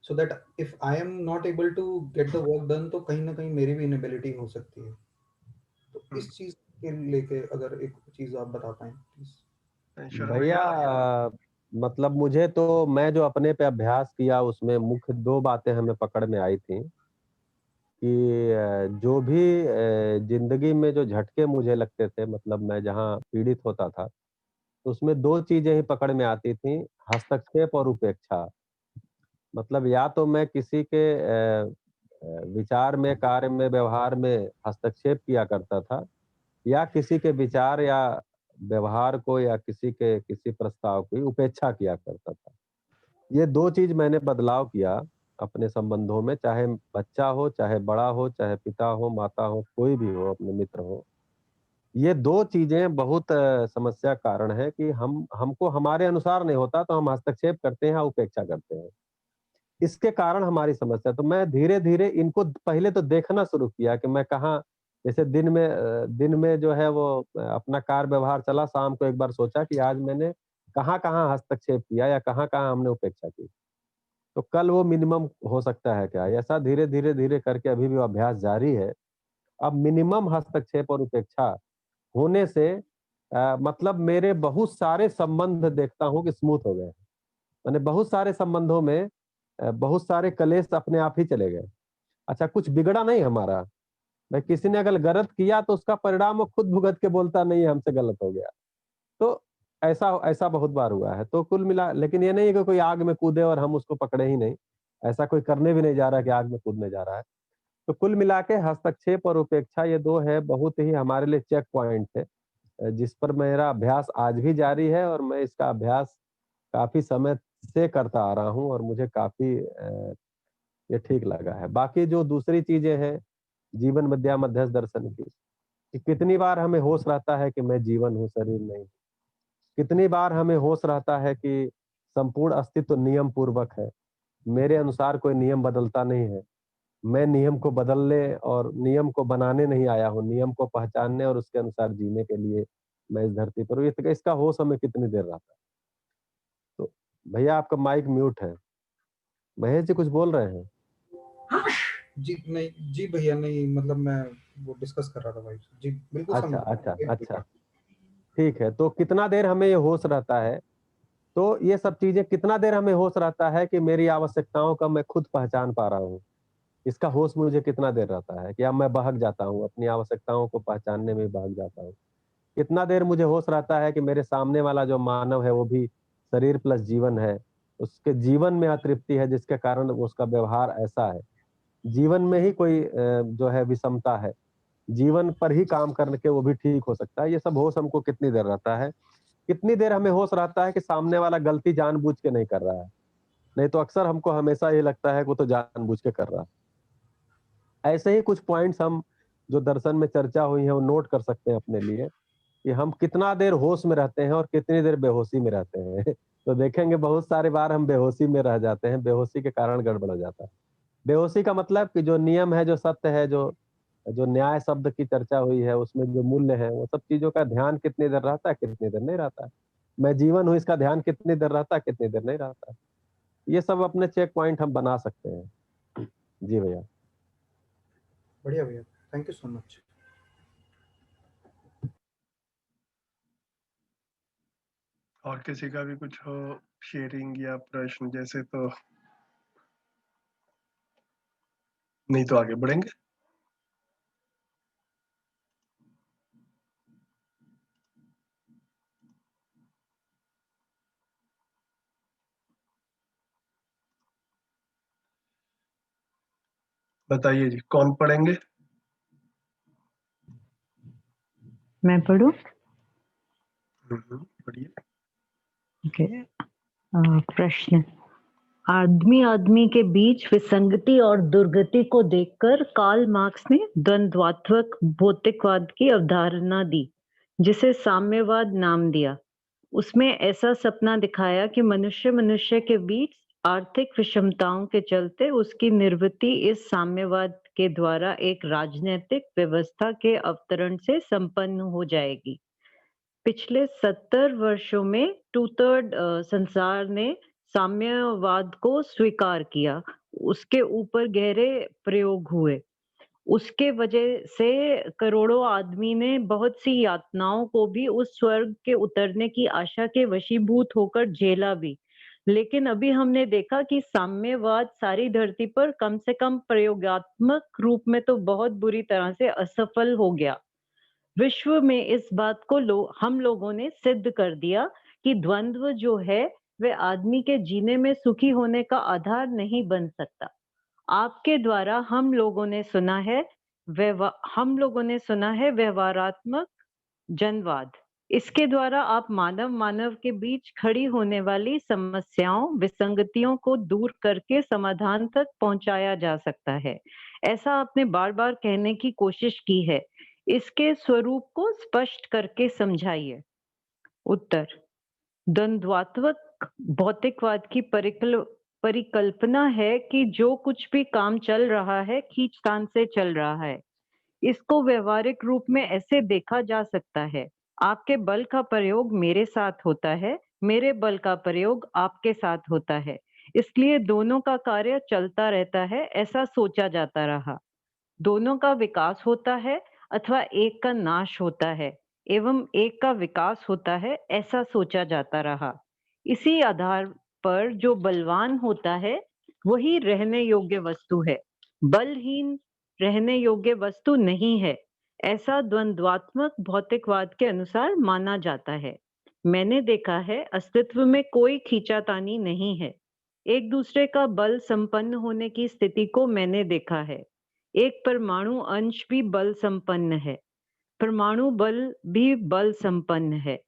so that if I am not able to get the work done तो कहीं ना कहीं मेरी भी इनेबिलिटी हो सकती है। तो इस चीज के लेके अगर एक चीज आप बता पाएं प्लीज। शरण भैया भैया। मतलब मुझे तो मैं जो अपने पे अभ्यास किया उसमें मुख्य दो बातें हमें पकड़ में आई थी कि जो भी जिंदगी में जो झटके मुझे लगते थे, मतलब मैं जहाँ पीड़ित होता था, तो उसमें दो चीजें ही पकड़ में आती थी, हस्तक्षेप और उपेक्षा। मतलब या तो मैं किसी के विचार में, कार्य में, व्यवहार में हस्तक्षेप किया करता था, या किसी के विचार या व्यवहार को या किसी प्रस्ताव की उपेक्षा किया करता था। ये दो चीज मैंने बदलाव किया अपने संबंधों में, चाहे बच्चा हो, चाहे बड़ा हो, चाहे पिता हो, माता हो, कोई भी हो, अपने मित्र हो। ये दो चीजें बहुत समस्या कारण है कि हमको हमारे अनुसार नहीं होता तो हम हस्तक्षेप करते हैं, उपेक्षा करते हैं। इसके कारण हमारी समस्या, तो मैं धीरे धीरे इनको पहले तो देखना शुरू किया कि मैं कहाँ, जैसे दिन में जो है वो अपना कार्य व्यवहार चला, शाम को एक बार सोचा कि आज मैंने कहाँ कहाँ हस्तक्षेप किया या कहाँ कहाँ हमने उपेक्षा की, तो कल वो मिनिमम हो सकता है क्या। ऐसा धीरे धीरे धीरे करके अभी भी अभ्यास जारी है। अब मिनिमम हस्तक्षेप और उपेक्षा होने से मतलब मेरे बहुत सारे संबंध देखता हूँ कि स्मूथ हो गए। मैंने बहुत सारे संबंधों में बहुत सारे कलेश अपने आप ही चले गए। अच्छा, कुछ बिगड़ा नहीं हमारा। भाई किसी ने अगर गलत किया तो उसका परिणाम वो खुद भुगत के बोलता नहीं है हमसे गलत हो गया। तो ऐसा ऐसा बहुत बार हुआ है। तो कुल मिला, लेकिन ये नहीं है कि कोई आग में कूदे और हम उसको पकड़े ही नहीं। ऐसा कोई करने भी नहीं जा रहा कि आग में कूदने जा रहा है। तो कुल मिला के हस्तक्षेप और उपेक्षा ये 2 है, बहुत ही हमारे लिए चेक पॉइंट है, जिस पर मेरा अभ्यास आज भी जारी है और मैं इसका अभ्यास काफ़ी समय से करता आ रहा हूँ और मुझे काफ़ी ये ठीक लगा है। बाकी जो दूसरी चीज़ें हैं, जीवन विद्या मध्यस्थ दर्शन की, कि कितनी बार हमें होश रहता है कि मैं जीवन हूँ, शरीर नहीं। कितनी बार हमें होश रहता है कि संपूर्ण अस्तित्व नियम पूर्वक है। मेरे अनुसार कोई नियम बदलता नहीं है। मैं नियम को बदलने और नियम को बनाने नहीं आया हूँ, नियम को पहचानने और उसके अनुसार जीने के लिए मैं इस धरती पर हूँ। इसका होश हमें कितनी देर रहता है। तो भैया आपका माइक म्यूट है। महेश जी कुछ बोल रहे हैं? जी नहीं, जी भैया नहीं, मतलब मैं वो डिस्कस कर रहा था भाई से। जी बिल्कुल अच्छा, समझ अच्छा, गया। अच्छा। ठीक है, तो कितना देर हमें ये होश रहता है? तो ये सब चीज़ें कितना देर हमें होश रहता है कि मेरी आवश्यकताओं का मैं खुद पहचान पा रहा हूँ? इसका होश मुझे कितना देर रहता है कि अब मैं बहक जाता हूँ, अपनी आवश्यकताओं को पहचानने में बहक जाता हूँ? कितना देर मुझे होश रहता है कि मेरे सामने वाला जो मानव है वो भी शरीर प्लस जीवन है, उसके जीवन में अतृप्ति है जिसके कारण वो उसका व्यवहार ऐसा है। जीवन में ही कोई जो है विषमता है, जीवन पर ही काम करके वो भी ठीक हो सकता है। ये सब होश हमको कितनी देर रहता है? कितनी देर हमें होश रहता है कि सामने वाला गलती जानबूझ के नहीं कर रहा है? नहीं तो अक्सर हमको हमेशा ये लगता है कि वो तो जानबूझ के कर रहा है। ऐसे ही कुछ पॉइंट्स हम जो दर्शन में चर्चा हुई है वो नोट कर सकते हैं अपने लिए, कि हम कितना देर होश में रहते हैं और कितनी देर बेहोशी में रहते हैं। तो देखेंगे बहुत सारी बार हम बेहोशी में रह जाते हैं, बेहोशी के कारण गड़बड़ हो जाता है। बेहोशी का मतलब कि जो नियम है, जो सत्य है, जो जो न्याय शब्द की चर्चा हुई है, उसमें जो मूल्य है, वो सब चीज़ों का ध्यान कितनी देर रहता है, कितनी देर नहीं रहता है। मैं जीवन हूँ, इसका ध्यान कितनी देर रहता है, कितनी देर नहीं रहता है। ये सब अपने चेक पॉइंट हम बना सकते हैं। जी भैया। बढ़िया भैया, थैंक यू सो मच। और किसी का भी कुछ हो शेयरिंग या प्रश्न जैसे, तो नहीं तो आगे बढ़ेंगे। बताइए जी, कौन पढ़ेंगे? मैं पढ़ूं? पढ़िए। ओके। प्रश्न। आदमी आदमी के बीच विसंगति और दुर्गति को देखकर कार्ल मार्क्स ने द्वंद्वात्मक भौतिकवाद की अवधारणा दी, जिसे साम्यवाद नाम दिया। उसमें ऐसा सपना दिखाया कि मनुष्य मनुष्य के बीच आर्थिक विषमताओं के चलते उसकी निर्वृत्ति इस साम्यवाद के द्वारा एक राजनीतिक व्यवस्था के अवतरण से संपन्न हो जाएगी। पिछले 70 वर्षों में 2/3 संसार ने साम्यवाद को स्वीकार किया। उसके ऊपर गहरे प्रयोग हुए। उसके वजह से करोड़ों आदमी ने बहुत सी यातनाओं को भी उस स्वर्ग के उतरने की आशा के वशीभूत होकर झेला भी। लेकिन अभी हमने देखा कि साम्यवाद सारी धरती पर कम से कम प्रयोगात्मक रूप में तो बहुत बुरी तरह से असफल हो गया। विश्व में इस बात को हम लोगों ने सिद्ध कर दिया कि द्वंद्व जो है वह आदमी के जीने में सुखी होने का आधार नहीं बन सकता। आपके द्वारा हम लोगों ने सुना है व्यवहारात्मक जनवाद। इसके द्वारा आप मानव मानव के बीच खड़ी होने वाली समस्याओं विसंगतियों को दूर करके समाधान तक पहुंचाया जा सकता है। ऐसा आपने बार बार कहने की कोशिश की है। इसके स्वरूप को स्पष्ट करके समझाइए। उत्तर। द्वंद्वात्मक भौतिकवाद की परिकल्पना है कि जो कुछ भी काम चल रहा है खींचतान से चल रहा है। इसको व्यवहारिक रूप में ऐसे देखा जा सकता है। आपके बल का प्रयोग मेरे साथ होता है, मेरे बल का प्रयोग आपके साथ होता है, इसलिए दोनों का कार्य चलता रहता है, ऐसा सोचा जाता रहा। दोनों का विकास होता है अथवा एक का नाश होता है। एवं एक का विकास होता है, ऐसा सोचा जाता रहा। इसी आधार पर जो बलवान होता है वही रहने योग्य वस्तु है, बलहीन रहने योग्य वस्तु नहीं है, ऐसा द्वंद्वात्मक भौतिकवाद के अनुसार माना जाता है। मैंने देखा है अस्तित्व में कोई खींचातानी नहीं है। एक दूसरे का बल संपन्न होने की स्थिति को मैंने देखा है। एक परमाणु अंश भी बल संपन्न है, परमाणु बल भी बल संपन्न है,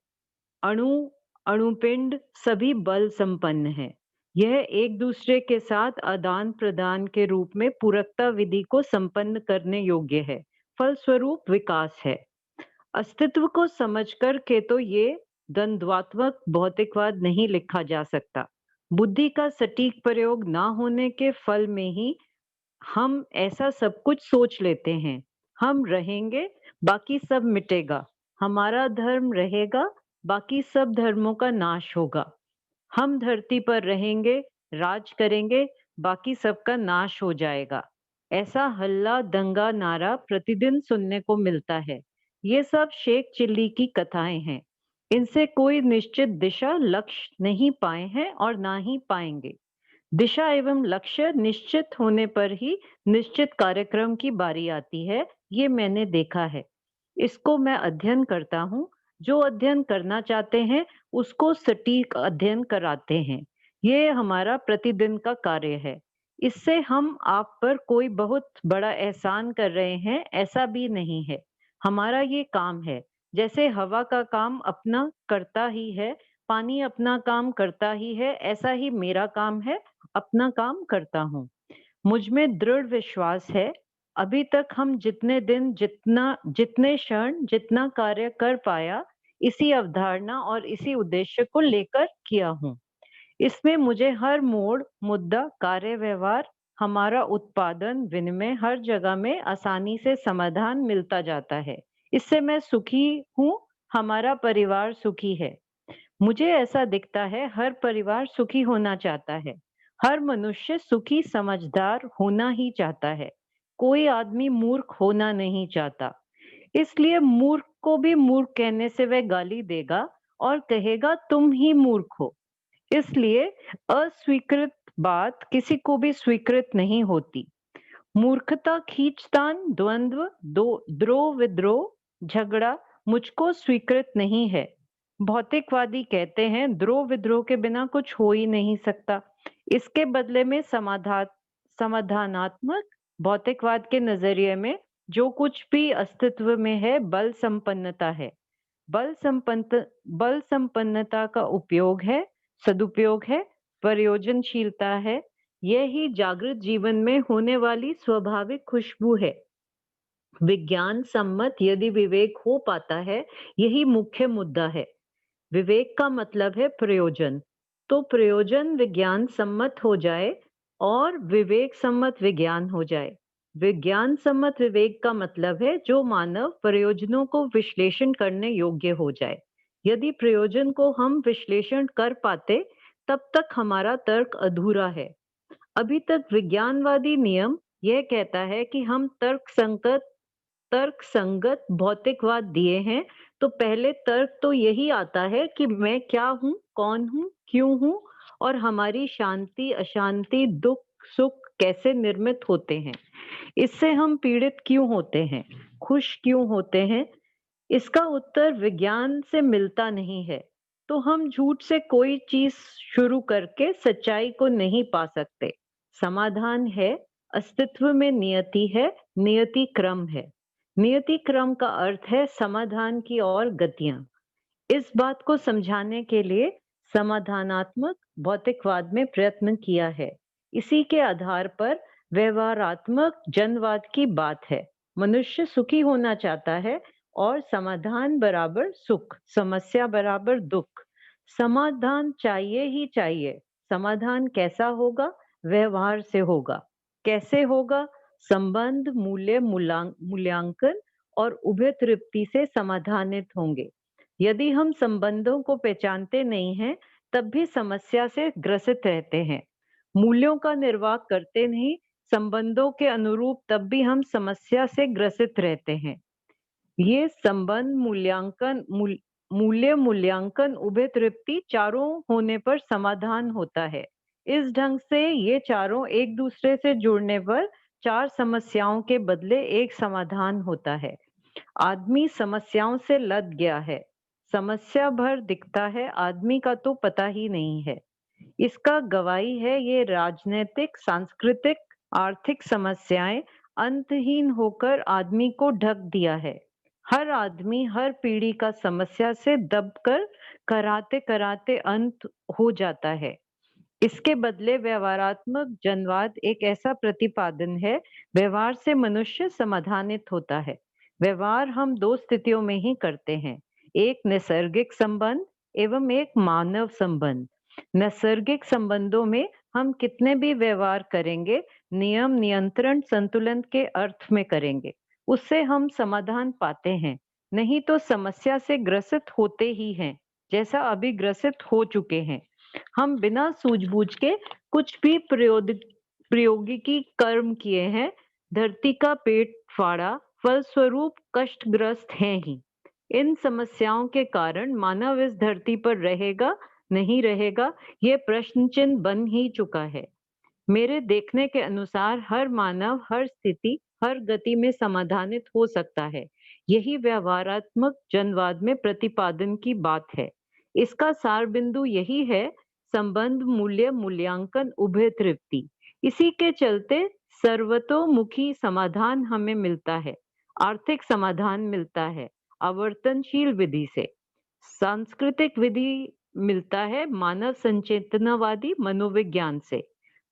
अणु अणुपिंड सभी बल संपन्न है। यह एक दूसरे के साथ आदान प्रदान के रूप में पूरकता विधि को संपन्न करने योग्य है, फलस्वरूप विकास है। अस्तित्व को समझकर के तो ये द्वंद्वात्मक भौतिकवाद नहीं लिखा जा सकता। बुद्धि का सटीक प्रयोग ना होने के फल में ही हम ऐसा सब कुछ सोच लेते हैं। हम रहेंगे, बाकी सब मिटेगा। हमारा धर्म रहेगा, बाकी सब धर्मों का नाश होगा। हम धरती पर रहेंगे, राज करेंगे, बाकी सबका नाश हो जाएगा। ऐसा हल्ला दंगा नारा प्रतिदिन सुनने को मिलता है। ये सब शेख चिल्ली की कथाएं हैं। इनसे कोई निश्चित दिशा लक्ष्य नहीं पाए हैं और ना ही पाएंगे। दिशा एवं लक्ष्य निश्चित होने पर ही निश्चित कार्यक्रम की बारी आती है, ये मैंने देखा है। इसको मैं अध्ययन करता हूँ। जो अध्ययन करना चाहते हैं उसको सटीक अध्ययन कराते हैं। ये हमारा प्रतिदिन का कार्य है। इससे हम आप पर कोई बहुत बड़ा एहसान कर रहे हैं, ऐसा भी नहीं है। हमारा ये काम है। जैसे हवा का काम अपना करता ही है, पानी अपना काम करता ही है, ऐसा ही मेरा काम है, अपना काम करता हूँ। मुझ में दृढ़ विश्वास है। अभी तक हम जितने दिन, जितने क्षण, जितना कार्य कर पाया, इसी अवधारणा और इसी उद्देश्य को लेकर किया हूँ। इसमें मुझे हर मोड़, मुद्दा, कार्य व्यवहार, हमारा उत्पादन, विनिमय हर जगह में आसानी से समाधान मिलता जाता है। इससे मैं सुखी हूँ, हमारा परिवार सुखी है। मुझे ऐसा दिखता है हर परिवार सुखी होना चाहता है। हर मनुष्य सुखी समझदार होना ही चाहता है। कोई आदमी मूर्ख होना नहीं चाहता। इसलिए मूर्ख को भी मूर्ख कहने से वह गाली देगा और कहेगा तुम ही मूर्ख हो। इसलिए अस्वीकृत बात किसी को भी स्वीकृत नहीं होती। मूर्खता, खींचतान, द्वंद्व, द्रोह विद्रोह, झगड़ा मुझको स्वीकृत नहीं है। भौतिकवादी कहते हैं द्रोह विद्रोह के बिना कुछ हो ही नहीं सकता। इसके बदले में समाधानात्मक भौतिकवाद के नजरिए में जो कुछ भी अस्तित्व में है बल संपन्नता है। बल संपन्नता का उपयोग है, सदुपयोग है, प्रयोजनशीलता है। यही जागृत जीवन में होने वाली स्वाभाविक खुशबू है। विज्ञान सम्मत यदि विवेक हो पाता है, यही मुख्य मुद्दा है। विवेक का मतलब है प्रयोजन। तो प्रयोजन विज्ञान सम्मत हो जाए और विवेक सम्मत विज्ञान हो जाए। विज्ञान सम्मत विवेक का मतलब है जो मानव प्रयोजनों को विश्लेषण करने योग्य हो जाए। यदि प्रयोजन को हम विश्लेषण कर पाते, तब तक हमारा तर्क अधूरा है। अभी तक विज्ञानवादी नियम यह कहता है कि हम तर्क संगत भौतिकवाद दिए हैं। तो पहले तर्क तो यही आता है कि मैं क्या हूँ, कौन हूँ, क्यों हूँ और हमारी शांति, अशांति, दुख, सुख कैसे निर्मित होते हैं। इससे हम पीड़ित क्यों होते हैं, खुश क्यों होते हैं, इसका उत्तर विज्ञान से मिलता नहीं है। तो हम झूठ से कोई चीज शुरू करके सच्चाई को नहीं पा सकते। समाधान है, अस्तित्व में नियति है, नियति क्रम है। नियति क्रम का अर्थ है समाधान की और गतियां। इस बात को समझाने के लिए समाधानात्मक भौतिकवाद में प्रयत्न किया है। इसी के आधार पर व्यवहारात्मक जनवाद की बात है। मनुष्य सुखी होना चाहता है और समाधान बराबर सुख, समस्या बराबर दुख। समाधान चाहिए ही चाहिए। समाधान कैसा होगा? व्यवहार से होगा। कैसे होगा? संबंध, मूल्य, मूल्यांकन और उभय तृप्ति से समाधानित होंगे। यदि हम संबंधों को पहचानते नहीं हैं, तब भी समस्या से ग्रसित रहते हैं। मूल्यों का निर्वाह करते नहीं, संबंधों के अनुरूप, तब भी हम समस्या से ग्रसित रहते हैं। ये संबंध मूल्य मूल्यांकन उभय तृप्ति चारों होने पर समाधान होता है। इस ढंग से ये चारों एक दूसरे से जुड़ने पर चार समस्याओं के बदले एक समाधान होता है। आदमी समस्याओं से लद गया है, समस्या भर दिखता है, आदमी का तो पता ही नहीं है। इसका गवाही है ये राजनीतिक, सांस्कृतिक, आर्थिक समस्याएं अंतहीन होकर आदमी को ढक दिया है। हर आदमी हर पीढ़ी का समस्या से दबकर कराते कराते अंत हो जाता है। इसके बदले व्यवहारात्मक जनवाद एक ऐसा प्रतिपादन है, व्यवहार से मनुष्य समाधानित होता है। व्यवहार हम दो स्थितियों में ही करते हैं, एक नैसर्गिक संबंध एवं एक मानव संबंध। नैसर्गिक संबंधों में हम कितने भी व्यवहार करेंगे, नियम, नियंत्रण, संतुलन के अर्थ में करेंगे, उससे हम समाधान पाते हैं। नहीं तो समस्या से ग्रसित होते ही हैं, जैसा अभी ग्रसित हो चुके हैं। हम बिना सूझबूझ के कुछ भी प्रयोगिकी कर्म किए हैं, धरती का पेट फाड़ा, फलस्वरूप कष्टग्रस्त हैं ही। इन समस्याओं के कारण मानव इस धरती पर रहेगा, नहीं रहेगा, ये प्रश्न चिन्ह बन ही चुका है। मेरे देखने के अनुसार हर मानव हर स्थिति हर गति में समाधानित हो सकता है। यही व्यवहारात्मक जनवाद में प्रतिपादन की बात है। इसका सार बिंदु यही है, संबंध, मूल्य, मूल्यांकन, उभय तृप्ति। इसी के चलते सर्वतोमुखी समाधान हमें मिलता है। आर्थिक समाधान मिलता है आवर्तनशील विधि से, सांस्कृतिक विधि मिलता है मानव संचेतनावादी मनोविज्ञान से।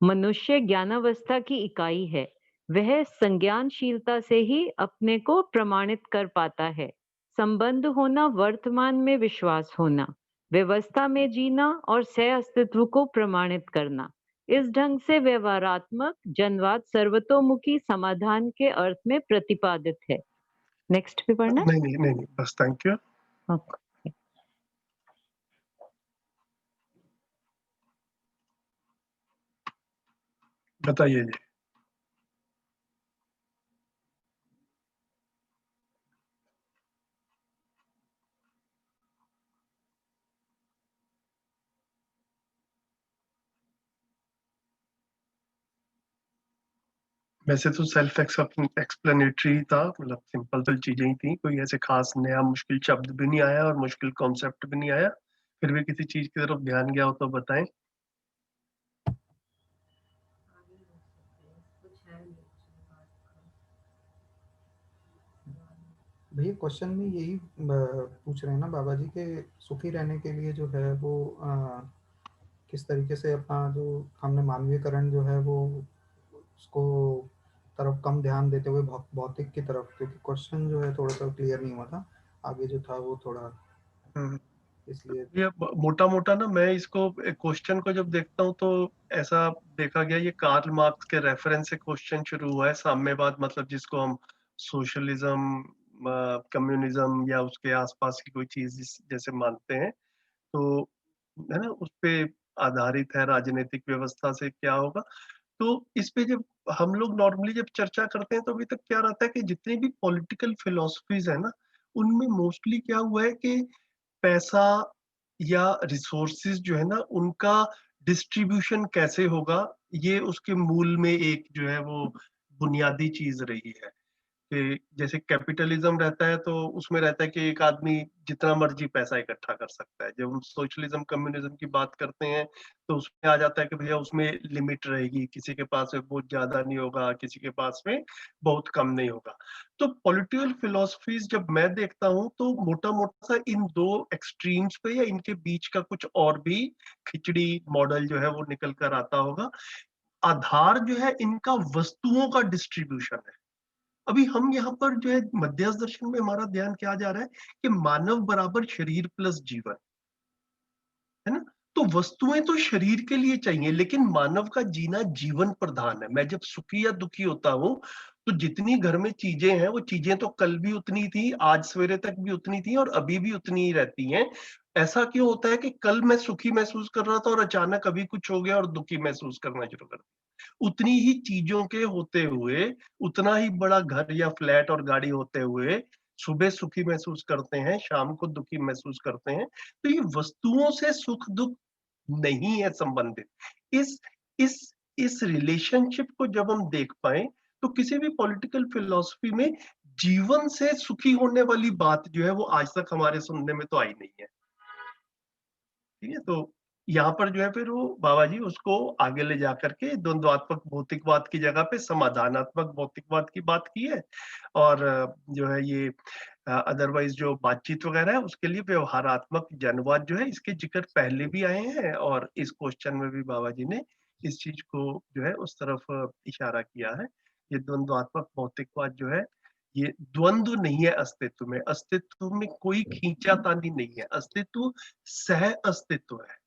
मनुष्य ज्ञानावस्था की इकाई है, वह संज्ञानशीलता से ही अपने को प्रमाणित कर पाता है। संबंध होना, वर्तमान में विश्वास होना, व्यवस्था में जीना और सह अस्तित्व को प्रमाणित करना। इस ढंग से व्यवहारात्मक जनवाद सर्वतोमुखी समाधान के अर्थ में प्रतिपादित है। नेक्स्ट भी पढ़ना? नहीं, बस थैंक यू। ओके। बताइए जी। वैसे तो सेल्फ एक्सप्लेनेटरी था, मतलब सिंपल चीजें ही थी, कोई ऐसे खास नया मुश्किल शब्द भी नहीं आया और मुश्किल कॉन्सेप्ट भी नहीं आया। फिर भी किसी चीज की तरफ ध्यान गया हो तो बताएं। भैया क्वेश्चन में यही पूछ रहे हैं ना बाबा जी के सुखी रहने के लिए जो है वो किस तरीके से अपना जो हमने मानवीयकरण जो है वो उसको तरफ कम ध्यान देते हुए भौतिक की तरफ, क्योंकि क्वेश्चन जो है थोड़ा सा क्लियर नहीं हुआ था, आगे जो था वो थोड़ा इसलिए। ये मोटा मोटा ना, मैं इसको क्वेश्चन को जब देखता हूँ तो ऐसा देखा गया, ये कार्ल मार्क्स के रेफरेंस से क्वेश्चन शुरू हुआ है, साम्यवाद, मतलब जिसको हम सोशलिज्म, कम्युनिज्म या उसके आसपास की कोई चीज जैसे मानते हैं, तो है ना, उस पे आधारित है राजनीतिक व्यवस्था से क्या होगा। तो इस पे जब हम लोग नॉर्मली जब चर्चा करते हैं तो अभी तक क्या रहता है कि जितनी भी पॉलिटिकल फिलोसफीज है ना, उनमें मोस्टली क्या हुआ है कि पैसा या रिसोर्सेज जो है ना, उनका डिस्ट्रीब्यूशन कैसे होगा, ये उसके मूल में एक जो है वो बुनियादी चीज रही है। कि जैसे कैपिटलिज्म रहता है तो उसमें रहता है कि एक आदमी जितना मर्जी पैसा इकट्ठा कर सकता है। जब हम सोशलिज्म कम्युनिज्म की बात करते हैं तो उसमें आ जाता है कि भैया उसमें लिमिट रहेगी, किसी के पास में बहुत ज्यादा नहीं होगा, किसी के पास में बहुत कम नहीं होगा। तो पॉलिटिकल फिलोसफीज जब मैं देखता हूँ तो मोटा मोटा सा इन दो एक्सट्रीम्स पे या इनके बीच का कुछ और भी खिचड़ी मॉडल जो है वो निकल कर आता होगा। आधार जो है इनका वस्तुओं का डिस्ट्रीब्यूशन है। अभी हम यहाँ पर जो है मध्यस्थ दर्शन में हमारा ध्यान क्या जा रहा है कि मानव बराबर शरीर प्लस जीवन, है ना। तो वस्तुएं तो शरीर के लिए चाहिए, लेकिन मानव का जीना जीवन प्रधान है। मैं जब सुखी या दुखी होता हूँ तो जितनी घर में चीजें हैं वो चीजें तो कल भी उतनी थी, आज सवेरे तक भी उतनी थी और अभी भी उतनी ही रहती हैं। ऐसा क्यों होता है कि कल मैं सुखी महसूस कर रहा था और अचानक अभी कुछ हो गया और दुखी महसूस करना शुरू कर दिया। उतनी ही चीजों के होते हुए, उतना ही बड़ा घर या फ्लैट और गाड़ी होते हुए, सुबह सुखी महसूस करते हैं, शाम को दुखी महसूस करते हैं। तो ये वस्तुओं से सुख दुख नहीं है संबंधित। इस इस इस रिलेशनशिप को जब हम देख पाए, तो किसी भी पॉलिटिकल फिलॉसफी में जीवन से सुखी होने वाली बात जो है वो आज तक हमारे सुनने में तो आई नहीं है। ठीक है, तो यहाँ पर जो है फिर वो बाबा जी उसको आगे ले जाकर के द्वंद्वात्मक भौतिकवाद की जगह पे समाधानात्मक भौतिकवाद की बात की है। और जो है ये अदरवाइज जो बातचीत वगैरह है उसके लिए व्यवहारात्मक जनवाद जो है, इसके जिक्र पहले भी आए हैं और इस क्वेश्चन में भी बाबा जी ने इस चीज को जो है उस तरफ इशारा किया है। ये द्वंद्वात्मक भौतिकवाद जो है, ये द्वंद्व नहीं है अस्तित्व में, अस्तित्व में कोई खींचातानी नहीं है, अस्तित्व सह अस्तित्व है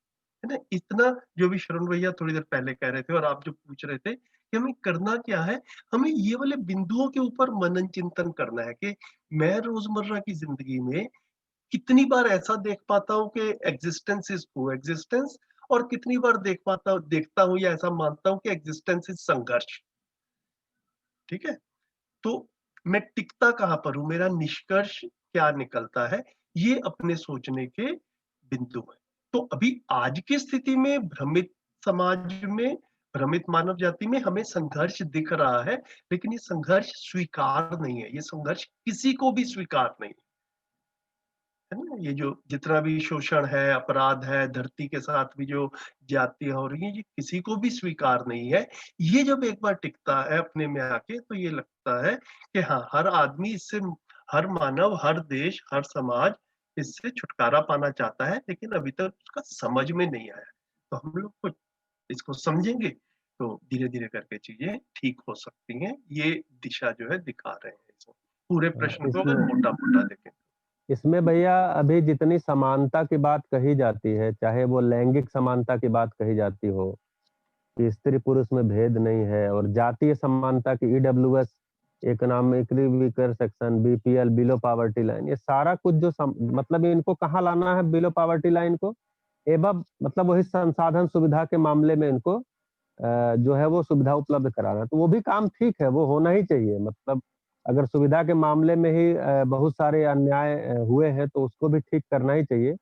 ना। इतना जो भी शरण भैया थोड़ी देर पहले कह रहे थे और आप जो पूछ रहे थे कि हमें करना क्या है, हमें ये वाले बिंदुओं के ऊपर मनन चिंतन करना है कि मैं रोजमर्रा की जिंदगी में कितनी बार ऐसा देख पाता हूँ कि एग्जिस्टेंस इज को एग्जिस्टेंस, और कितनी बार देखता हूँ या ऐसा मानता हूँ कि एग्जिस्टेंस इज संघर्ष। ठीक है, तो मैं टिकता कहाँ पर हूँ, मेरा निष्कर्ष क्या निकलता है, ये अपने सोचने के बिंदु है। तो अभी आज की स्थिति में भ्रमित समाज में, भ्रमित मानव जाति में हमें संघर्ष दिख रहा है, लेकिन ये संघर्ष स्वीकार नहीं है, ये संघर्ष किसी को भी स्वीकार नहीं है ना। ये जो जितना भी शोषण है, अपराध है, धरती के साथ भी जो ज्यादतियां हो रही है, ये किसी को भी स्वीकार नहीं है। ये जब एक बार टिकता है अपने में आके, तो ये लगता है कि हाँ, हर आदमी इससे, हर मानव, हर देश, हर समाज इससे छुटकारा पाना चाहता है, लेकिन अभी तक उसका समझ में नहीं आया। तो हम लोग को इसको समझेंगे तो धीरे धीरे करके चीजें ठीक हो सकती हैं। ये दिशा जो है दिखा रहे हैं इसमें। पूरे प्रश्न को अगर मोटा मोटा देखें, इसमें भैया अभी जितनी समानता की बात कही जाती है, चाहे वो लैंगिक समानता की बात कही जाती हो कि स्त्री पुरुष में भेद नहीं है, और जातीय समानता की EWS, economically weaker section, BPL, below poverty line, ये सारा कुछ जो मतलब इनको कहाँ लाना है, बिलो पॉवर्टी लाइन को एवं मतलब वही संसाधन सुविधा के मामले में इनको जो है वो सुविधा उपलब्ध कराना है। तो वो भी काम ठीक है, वो होना ही चाहिए। मतलब अगर सुविधा के मामले में ही बहुत सारे अन्याय हुए हैं तो उसको भी ठीक करना ही चाहिए।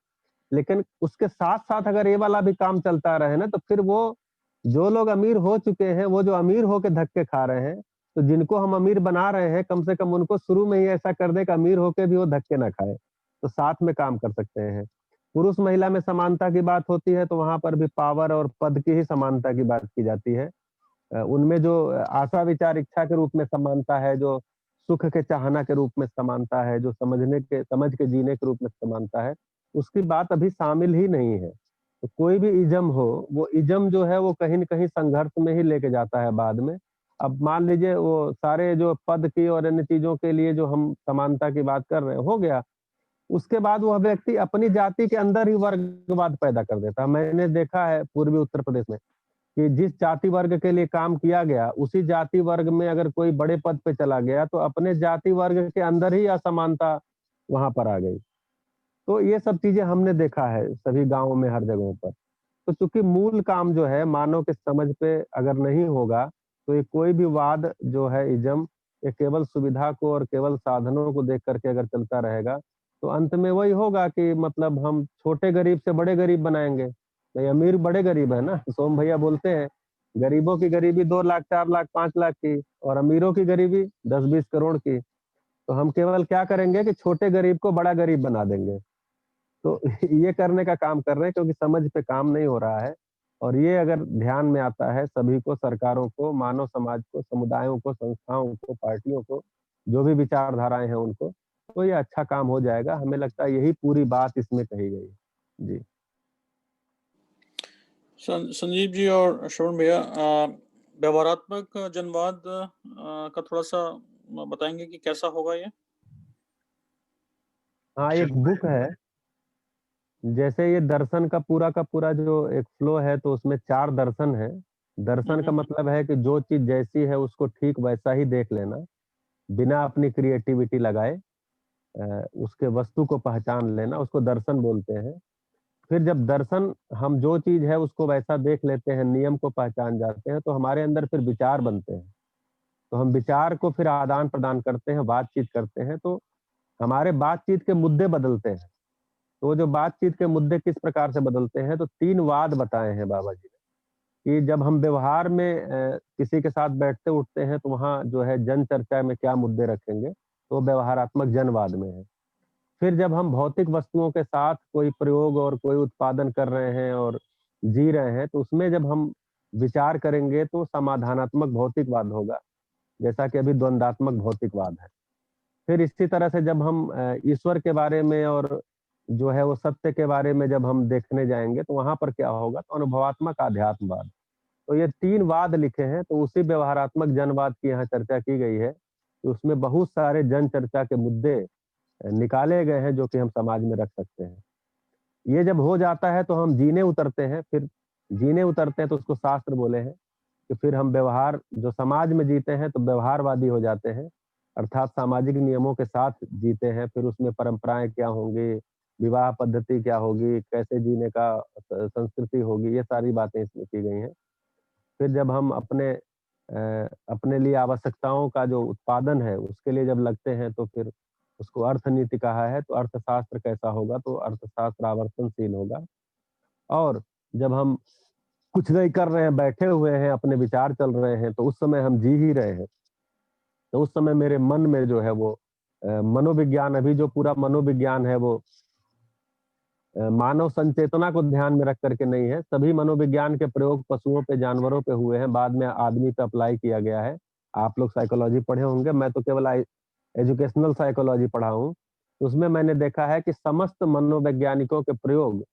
लेकिन उसके साथ-साथ अगर ये वाला भी काम चलता रहे ना, तो फिर वो जो लोग अमीर हो चुके हैं, वो जो अमीर होके धक्के खा रहे हैं, तो जिनको हम अमीर बना रहे हैं, कम से कम उनको शुरू में ही ऐसा कर दें कि अमीर होके भी वो धक्के ना खाएँ। तो साथ में काम कर सकते हैं। पुरुष महिला में समानता की बात होती है, तो वहाँ पर भी पावर और पद की ही समानता की बात की जाती है। उनमें जो आशा विचार इच्छा के रूप में समानता है, जो सुख के चाहना के रूप में समानता है, जो समझ के जीने के रूप में समानता है, उसकी बात अभी शामिल ही नहीं है। तो कोई भी इज़्म हो, वो इज़्म जो है वो कहीं न कहीं संघर्ष में ही लेके जाता है बाद में। अब मान लीजिए वो सारे जो पद की और अन्य चीज़ों के लिए जो हम समानता की बात कर रहे हैं, हो गया। उसके बाद वह व्यक्ति अपनी जाति के अंदर ही वर्गवाद पैदा कर देता है। मैंने देखा है पूर्वी उत्तर प्रदेश में कि जिस जाति वर्ग के लिए काम किया गया, उसी जाति वर्ग में अगर कोई बड़े पद पे चला गया, तो अपने जाति वर्ग के अंदर ही असमानता वहाँ पर आ गई। तो ये सब चीज़ें हमने देखा है सभी गाँवों में, हर जगहों पर। तो चूँकि मूल काम जो है मानव के समझ पे अगर नहीं होगा, तो ये कोई भी वाद जो है इज़्म, ये केवल सुविधा को और केवल साधनों को देख कर के अगर चलता रहेगा, तो अंत में वही होगा कि मतलब हम छोटे गरीब से बड़े गरीब बनाएँगे। नहीं, अमीर बड़े गरीब है ना, सोम भैया बोलते हैं, गरीबों की गरीबी 2 लाख, 4 लाख, 5 लाख की, और अमीरों की गरीबी 10-20 करोड़ की। तो हम केवल क्या करेंगे कि छोटे गरीब को बड़ा गरीब बना देंगे। तो ये करने का काम कर रहे हैं, क्योंकि समझ पे काम नहीं हो रहा है। और ये अगर ध्यान में आता है सभी को, सरकारों को, मानव समाज को, समुदायों को, संस्थाओं को, पार्टियों को, जो भी विचारधाराएँ हैं उनको, तो ये अच्छा काम हो जाएगा। हमें लगता है यही पूरी बात इसमें कही गई है। जी। संजीव जी और श्रवण भैया, व्यवहारात्मक जनवाद का थोड़ा-सा बताएँगे कि कैसा होगा ये? हाँ, एक बुक है। जैसे ये दर्शन का पूरा जो एक फ्लो है, तो उसमें 4 दर्शन हैं। दर्शन का मतलब है कि जो चीज़ जैसी है उसको ठीक वैसा ही देख लेना, बिना अपनी क्रिएटिविटी लगाए। उसके वस्तु को पहचान लेना, उसको दर्शन बोलते हैं। फिर जब दर्शन, हम जो चीज़ है उसको वैसा देख लेते हैं, नियम को पहचान जाते हैं, तो हमारे अंदर फिर विचार बनते हैं। तो हम विचार को फिर आदान-प्रदान करते हैं, बातचीत करते हैं, तो हमारे बातचीत के मुद्दे बदलते हैं। तो वो जो बातचीत के मुद्दे किस प्रकार से बदलते हैं, तो 3 वाद बताए हैं बाबा जी ने, कि जब हम व्यवहार में किसी के साथ बैठते उठते हैं तो वहाँ जो है जन चर्चा में क्या मुद्दे रखेंगे, तो व्यवहारात्मक जनवाद में है। फिर जब हम भौतिक वस्तुओं के साथ कोई प्रयोग और कोई उत्पादन कर रहे हैं और जी रहे हैं, तो उसमें जब हम विचार करेंगे तो समाधानात्मक भौतिकवाद होगा, जैसा कि अभी द्वंद्वात्मक भौतिकवाद है। फिर इसी तरह से जब हम ईश्वर के बारे में और जो है वो सत्य के बारे में जब हम देखने जाएँगे, तो वहाँ पर क्या होगा, तो अनुभवात्मक आध्यात्मवाद। तो ये 3 वाद लिखे हैं, तो उसी व्यवहारात्मक जनवाद की यहाँ चर्चा की गई है। तो उसमें बहुत सारे जन चर्चा के मुद्दे निकाले गए हैं, जो कि हम समाज में रख सकते हैं। ये जब हो जाता है तो हम जीने उतरते हैं, फिर जीने उतरते हैं तो उसको शास्त्र बोले हैं कि फिर हम व्यवहार जो समाज में जीते हैं तो व्यवहारवादी हो जाते हैं, अर्थात सामाजिक नियमों के साथ जीते हैं। फिर उसमें परंपराएँ क्या होंगी, विवाह पद्धति क्या होगी, कैसे जीने का संस्कृति होगी, ये सारी बातें इसमें की गई हैं। फिर जब हम अपने लिए आवश्यकताओं का जो उत्पादन है, उसके लिए जब लगते हैं तो फिर उसको अर्थनीति कहा है, तो अर्थशास्त्र कैसा होगा, तो अर्थशास्त्र आवर्तनशील होगा। और जब हम कुछ नहीं कर रहे हैं, बैठे हुए हैं, अपने विचार चल रहे हैं, तो उस समय हम जी ही रहे हैं। तो उस समय मेरे मन में जो है वो मनोविज्ञान, अभी जो पूरा मनोविज्ञान है वो मानव संचेतना को ध्यान में रख करके नहीं है। सभी मनोविज्ञान के प्रयोग पशुओं पे, जानवरों पे हुए हैं, बाद में आदमी पे अप्लाई किया गया है। आप लोग साइकोलॉजी पढ़े होंगे, मैं तो केवल एजुकेशनल साइकोलॉजी पढ़ा हूँ। उसमें मैंने देखा है कि समस्त मनोवैज्ञानिकों के प्रयोग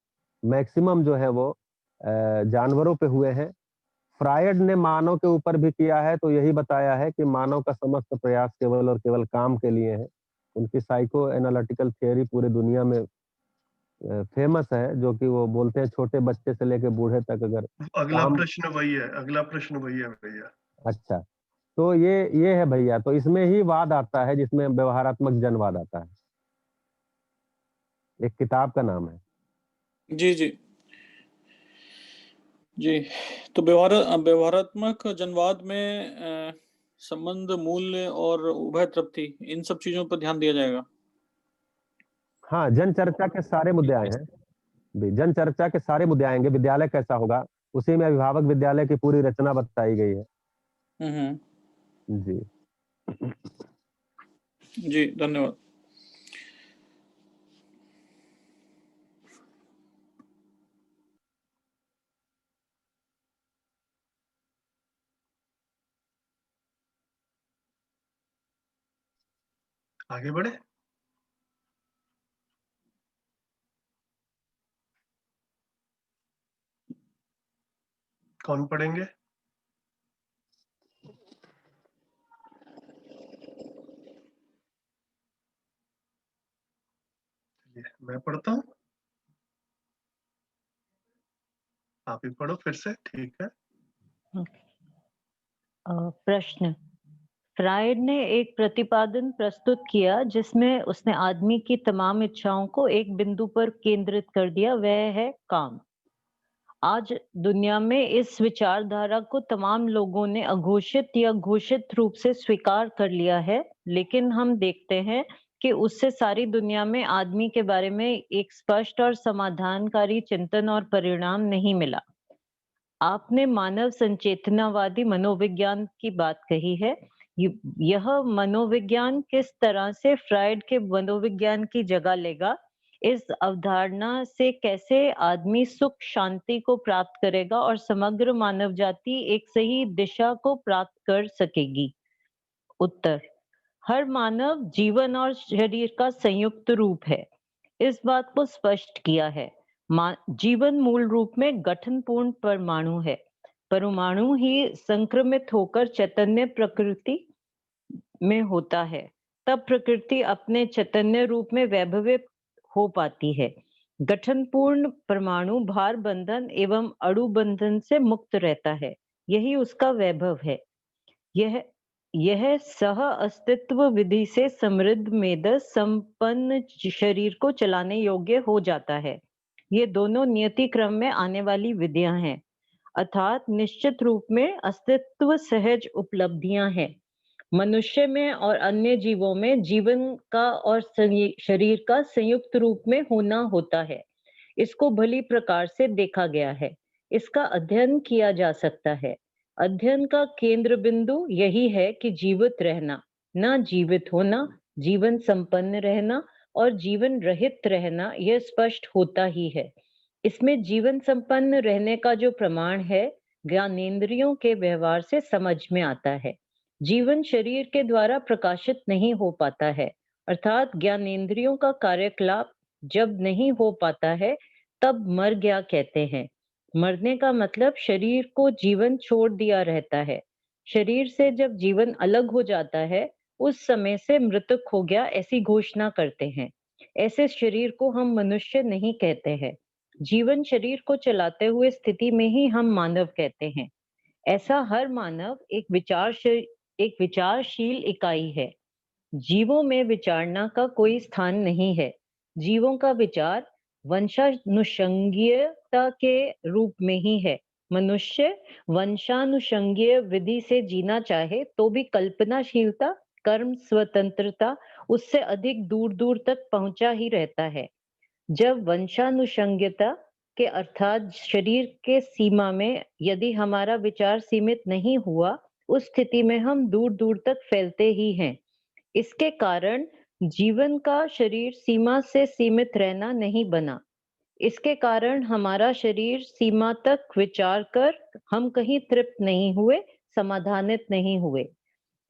मैक्सिमम जो है वो जानवरों पे हुए हैं। फ्रायड ने मानव के ऊपर भी किया है, तो यही बताया है कि मानव का समस्त प्रयास केवल और केवल काम के लिए है। उनकी साइको एनालिटिकल थियरी पूरे दुनिया में फेमस है, जो कि वो बोलते हैं छोटे बच्चे से लेके बूढ़े तक अगर अगला काम। प्रश्न वही है, अगला प्रश्न वही है भैया। अच्छा, तो ये है भैया, तो इसमें ही वाद आता है जिसमें व्यवहारात्मक जनवाद आता है। एक किताब का नाम है। जी, जी। जी, तो व्यवहारात्मक जनवाद में संबंध, मूल्य और उभय तृप्ति, इन सब चीज़ों पर ध्यान दिया जाएगा। हाँ, जन चर्चा के सारे मुद्दे आए हैं। जी, जन चर्चा के सारे मुद्दे आएँगे, विद्यालय कैसा होगा, उसी में अभिभावक विद्यालय की पूरी रचना बताई गई है। हुँ, हुँ। जी। जी, धन्यवाद। आगे बढ़े? कौन पढ़ेंगे? चलिए, मैं पढ़ता हूँ। आप ही पढ़ो फिर से, ठीक है। प्रश्न, फ्रायड ने एक प्रतिपादन प्रस्तुत किया जिसमें उसने आदमी की तमाम इच्छाओं को एक बिंदु पर केंद्रित कर दिया, वह है काम। आज दुनिया में इस विचारधारा को तमाम लोगों ने अघोषित या घोषित रूप से स्वीकार कर लिया है, लेकिन हम देखते हैं कि उससे सारी दुनिया में आदमी के बारे में एक स्पष्ट और समाधानकारी चिंतन और परिणाम नहीं मिला। आपने मानव संचेतनावादी मनोविज्ञान की बात कही है। यह मनोविज्ञान किस तरह से फ्रायड के मनोविज्ञान की जगह लेगा? इस अवधारणा से कैसे आदमी सुख शांति को प्राप्त करेगा और समग्र मानव जाति एक सही दिशा को प्राप्त कर सकेगी? उत्तर, हर मानव जीवन और शरीर का संयुक्त रूप है। इस बात को स्पष्ट किया है। जीवन मूल रूप में गठनपूर्ण परमाणु है। परमाणु ही संक्रमित होकर चैतन्य प्रकृति में होता है, तब प्रकृति अपने चैतन्य रूप में वैभवित हो पाती है। गठनपूर्ण परमाणु भार बंधन एवं अणु बंधन से मुक्त रहता है, यही उसका वैभव है। यह सह अस्तित्व विधि से समृद्ध मेदस संपन्न शरीर को चलाने योग्य हो जाता है। ये दोनों नियति क्रम में आने वाली विधियां हैं, अर्थात निश्चित रूप में अस्तित्व सहज उपलब्धियां हैं। मनुष्य में और अन्य जीवों में जीवन का और शरीर का संयुक्त रूप में होना होता है। इसको भली प्रकार से देखा गया है। इसका अध्ययन किया जा सकता है। अध्ययन का केंद्र बिंदु यही है कि जीवित रहना, ना जीवित होना, जीवन संपन्न रहना और जीवन रहित रहना, यह स्पष्ट होता ही है। इसमें जीवन संपन्न रहने का जो प्रमाण है, ज्ञानेंद्रियों के व्यवहार से समझ में आता है। जीवन शरीर के द्वारा प्रकाशित नहीं हो पाता है, अर्थात ज्ञानेंद्रियों का कार्यकलाप जब नहीं हो पाता है, तब मर गया कहते हैं। मरने का मतलब शरीर को जीवन छोड़ दिया रहता है। शरीर से जब जीवन अलग हो जाता है, उस समय से मृतक हो गया ऐसी घोषणा करते हैं। ऐसे शरीर को हम मनुष्य नहीं कहते हैं। जीवन शरीर को चलाते हुए स्थिति में ही हम मानव कहते हैं। ऐसा हर मानव एक विचारशील इकाई है। जीवों में विचारना का कोई स्थान नहीं है। जीवों का विचार वंशानुषंगीयता के रूप में ही है। मनुष्य वंशानुषंगीय विधि से जीना चाहे तो भी कल्पनाशीलता, कर्म स्वतंत्रता उससे अधिक दूर दूर तक पहुंचा ही रहता है। जब वंशानुषंगीयता के अर्थात शरीर के सीमा में यदि हमारा विचार सीमित नहीं हुआ, उस स्थिति में हम दूर दूर तक फैलते ही हैं। इसके कारण जीवन का शरीर सीमा से सीमित रहना नहीं बना। इसके कारण हमारा शरीर सीमा तक विचार कर हम कहीं तृप्त नहीं हुए, समाधानित नहीं हुए।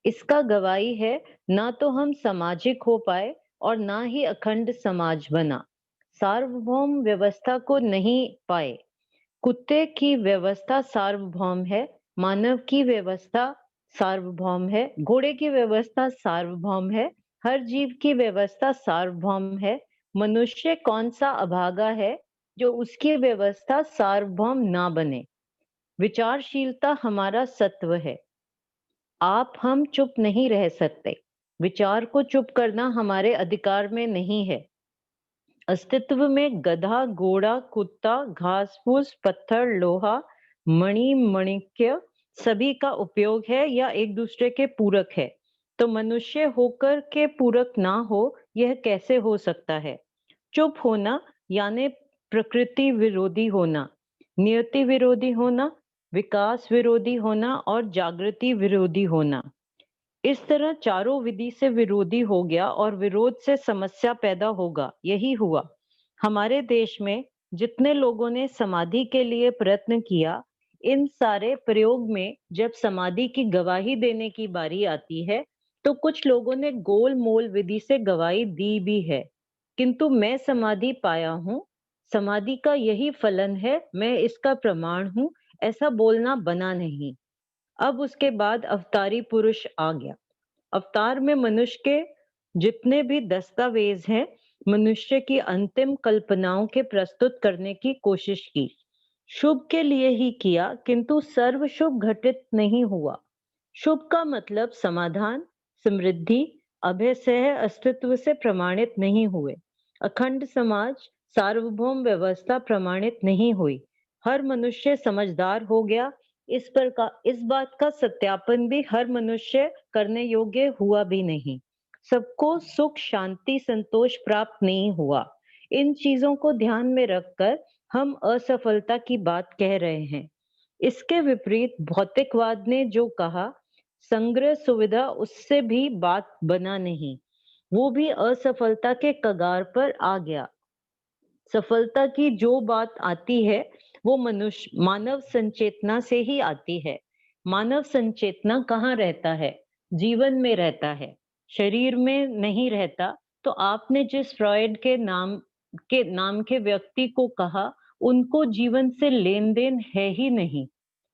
इसका गवाही है, ना तो हम सामाजिक हो पाए और ना ही अखंड समाज बना। सार्वभौम व्यवस्था को नहीं पाए। कुत्ते की व्यवस्था सार्वभौम है, मानव की व्यवस्था सार्वभौम है, घोड़े की व्यवस्था सार्वभौम है, हर जीव की व्यवस्था सार्वभौम है। मनुष्य कौन सा अभागा है जो उसकी व्यवस्था सार्वभौम ना बने। विचारशीलता हमारा सत्व है। आप हम चुप नहीं रह सकते। विचार को चुप करना हमारे अधिकार में नहीं है। अस्तित्व में गधा, घोड़ा, कुत्ता, घास फूस, पत्थर, लोहा, मणि, माणिक्य सभी का उपयोग है या एक दूसरे के पूरक है। तो मनुष्य होकर के पूरक ना हो, यह कैसे हो सकता है? चुप होना यानी प्रकृति विरोधी होना, नियति विरोधी होना, विकास विरोधी होना और जागृति विरोधी होना। इस तरह चारों विधि से विरोधी हो गया और विरोध से समस्या पैदा होगा। यही हुआ। हमारे देश में जितने लोगों ने समाधि के लिए प्रयत्न किया, इन सारे प्रयोग में जब समाधि की गवाही देने की बारी आती है, तो कुछ लोगों ने गोल मोल विधि से गवाही दी भी है। किंतु मैं समाधि पाया हूँ, समाधि का यही फलन है, मैं इसका प्रमाण हूँ, ऐसा बोलना बना नहीं। अब उसके बाद अवतारी पुरुष आ गया। अवतार में मनुष्य के जितने भी दस्तावेज हैं, मनुष्य की अंतिम कल्पनाओं के प्रस्तुत करने की कोशिश की। शुभ के लिए ही किया, किंतु सर्व शुभ घटित नहीं हुआ। शुभ का मतलब समाधान, समृद्धि, अभय सह अस्तित्व से प्रमाणित नहीं हुए। अखंड समाज, सार्वभौम व्यवस्था प्रमाणित नहीं हुई। हर मनुष्य समझदार हो गया। इस बात का सत्यापन भी हर मनुष्य करने योग्य हुआ भी नहीं। सबको सुख, शांति, संतोष प्राप्त नहीं हुआ। इन चीजों को ध्यान में रखकर हम असफलता की बात कह रहे हैं। इसके विपरीत भौतिकवाद ने जो कहा, संग्रह सुविधा, उससे भी बात बना नहीं। वो भी असफलता के कगार पर आ गया। सफलता की जो बात आती है, वो मानव संचेतना से ही आती है। मानव संचेतना कहाँ रहता है? जीवन में रहता है, शरीर में नहीं रहता। तो आपने जिस फ्रॉइड के नाम के व्यक्ति को कहा, उनको जीवन से लेन देन है ही नहीं।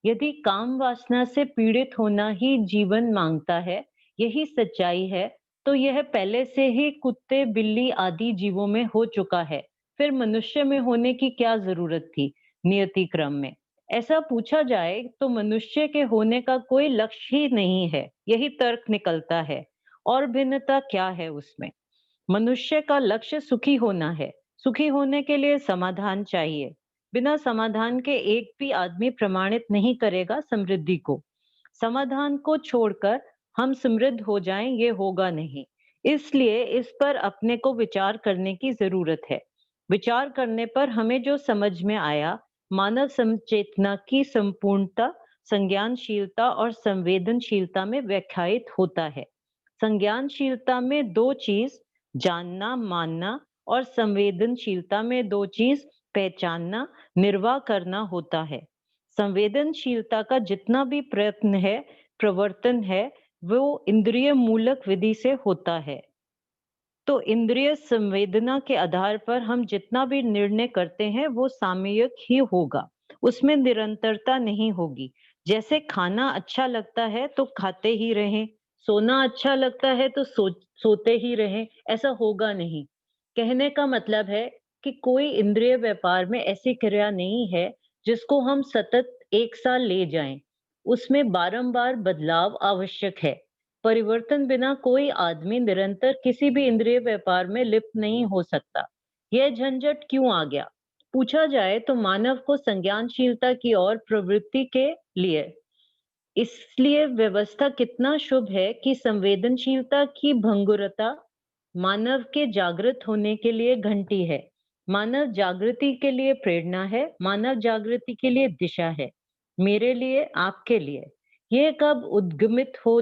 यदि काम वासना से पीड़ित होना ही जीवन मांगता है, यही सच्चाई है, तो यह पहले से ही कुत्ते, बिल्ली आदि जीवों में हो चुका है। फिर मनुष्य में होने की क्या जरूरत थी नियति क्रम में? ऐसा पूछा जाए तो मनुष्य के होने का कोई लक्ष्य ही नहीं है, यही तर्क निकलता है। और भिन्नता क्या है उसमें? मनुष्य का लक्ष्य सुखी होना है। सुखी होने के लिए समाधान चाहिए। बिना समाधान के एक भी आदमी प्रमाणित नहीं करेगा समृद्धि को। समाधान को छोड़कर हम समृद्ध हो जाएं, ये होगा नहीं। इसलिए इस पर अपने को विचार करने की जरूरत है। विचार करने पर हमें जो समझ में आया, मानव संचेतना की संपूर्णता संज्ञानशीलता और संवेदनशीलता में व्याख्यायित होता है। संज्ञानशीलता में दो चीज, जानना मानना, और संवेदनशीलता में दो चीज, पहचानना निर्वाह करना होता है। संवेदनशीलता का जितना भी प्रयत्न है, प्रवर्तन है, वो इंद्रिय मूलक विधि से होता है। तो इंद्रिय संवेदना के आधार पर हम जितना भी निर्णय करते हैं वो सामयिक ही होगा, उसमें निरंतरता नहीं होगी। जैसे खाना अच्छा लगता है तो खाते ही रहें, सोना अच्छा लगता है तो सोते ही रहें, ऐसा होगा नहीं। कहने का मतलब है कि कोई इंद्रिय व्यापार में ऐसी क्रिया नहीं है जिसको हम सतत एक साल ले जाएं। उसमें बारंबार बदलाव आवश्यक है। परिवर्तन बिना कोई आदमी निरंतर किसी भी इंद्रिय व्यापार में लिप्त नहीं हो सकता। यह झंझट क्यों आ गया? पूछा जाए तो मानव को संज्ञानशीलता की ओर प्रवृत्ति के लिए। इसलिए व्यवस्था कितना शुभ है कि संवेदनशीलता की भंगुरता मानव के जागृत होने के लिए घंटी है। मानव जागृति के लिए प्रेरणा है, मानव जागृति के लिए दिशा है। मेरे लिए, आपके लिए। ये कब उद्गमित हो,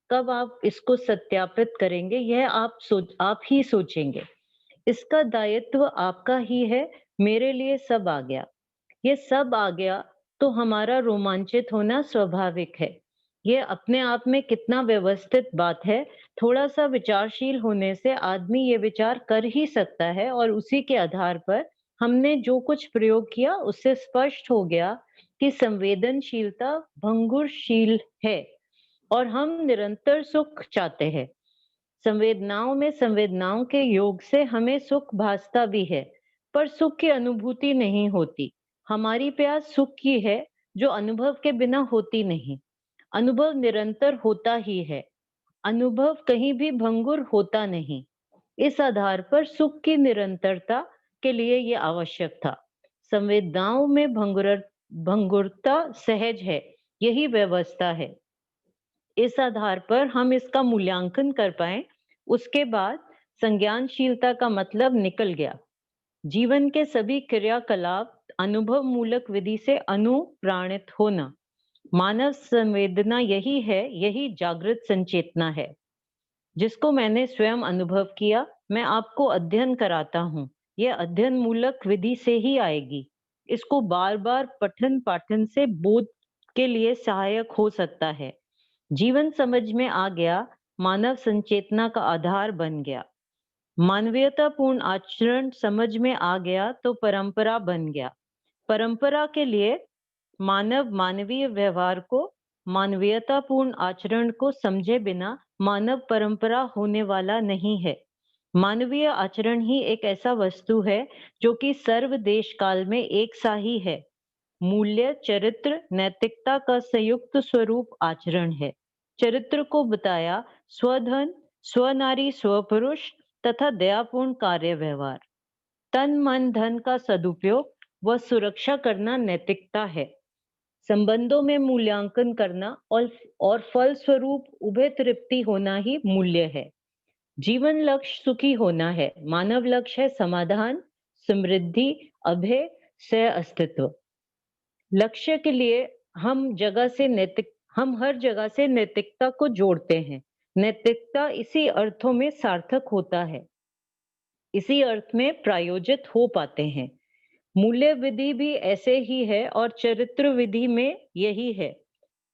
कब आप इसको सत्यापित करेंगे, यह आप ही सोचेंगे। इसका दायित्व आपका ही है। मेरे लिए सब आ गया। ये सब आ गया तो हमारा रोमांचित होना स्वाभाविक है। ये अपने आप में कितना व्यवस्थित बात है। थोड़ा सा विचारशील होने से आदमी ये विचार कर ही सकता है, और उसी के आधार पर हमने जो कुछ प्रयोग किया उससे स्पष्ट हो गया कि संवेदनशीलता भंगुरशील है और हम निरंतर सुख चाहते हैं। संवेदनाओं में संवेदनाओं के योग से हमें सुख भासता भी है, पर सुख की अनुभूति नहीं होती। हमारी प्यास सुख की है जो अनुभव के बिना होती नहीं। अनुभव निरंतर होता ही है, अनुभव कहीं भी भंगुर होता नहीं। इस आधार पर सुख की निरंतरता के लिए ये आवश्यक था। संवेदनाओं में भंगुरता सहज है, यही व्यवस्था है। इस आधार पर हम इसका मूल्यांकन कर पाए, उसके बाद संज्ञानशीलता का मतलब निकल गया। जीवन के सभी क्रियाकलाप अनुभव मूलक विधि से अनुप्राणित होना। मानव संवेदना यही है, यही जागृत संचेतना है, जिसको मैंने स्वयं अनुभव किया। मैं आपको अध्ययन कराता हूँ, यह अध्ययन मूलक विधि से ही आएगी। इसको बार बार पठन पाठन से बोध के लिए सहायक हो सकता है। जीवन समझ में आ गया, मानव संचेतना का आधार बन गया। मानवीयतापूर्ण आचरण समझ में आ गया तो परंपरा बन गया। परंपरा के लिए मानव मानवीय व्यवहार को, मानवीयतापूर्ण आचरण को समझे बिना मानव परंपरा होने वाला नहीं है। मानवीय आचरण ही एक ऐसा वस्तु है जो कि सर्व देश काल में एक सा ही है। मूल्य, चरित्र, नैतिकता का संयुक्त स्वरूप आचरण है। चरित्र को बताया स्वधन, स्वनारी, स्वपुरुष तथा दयापूर्ण कार्य व्यवहार। तन मन धन का सदुपयोग व सुरक्षा करना नैतिकता है। संबंधों में मूल्यांकन करना और फल स्वरूप उभय तृप्ति होना ही मूल्य है। जीवन लक्ष्य सुखी होना है, मानव लक्ष्य है समाधान, समृद्धि, अभय, सह अस्तित्व। लक्ष्य के लिए हम हर जगह से नैतिकता को जोड़ते हैं। नैतिकता इसी अर्थों में सार्थक होता है, इसी अर्थ में प्रायोजित हो पाते हैं। मूल्य विधि भी ऐसे ही है और चरित्र विधि में यही है।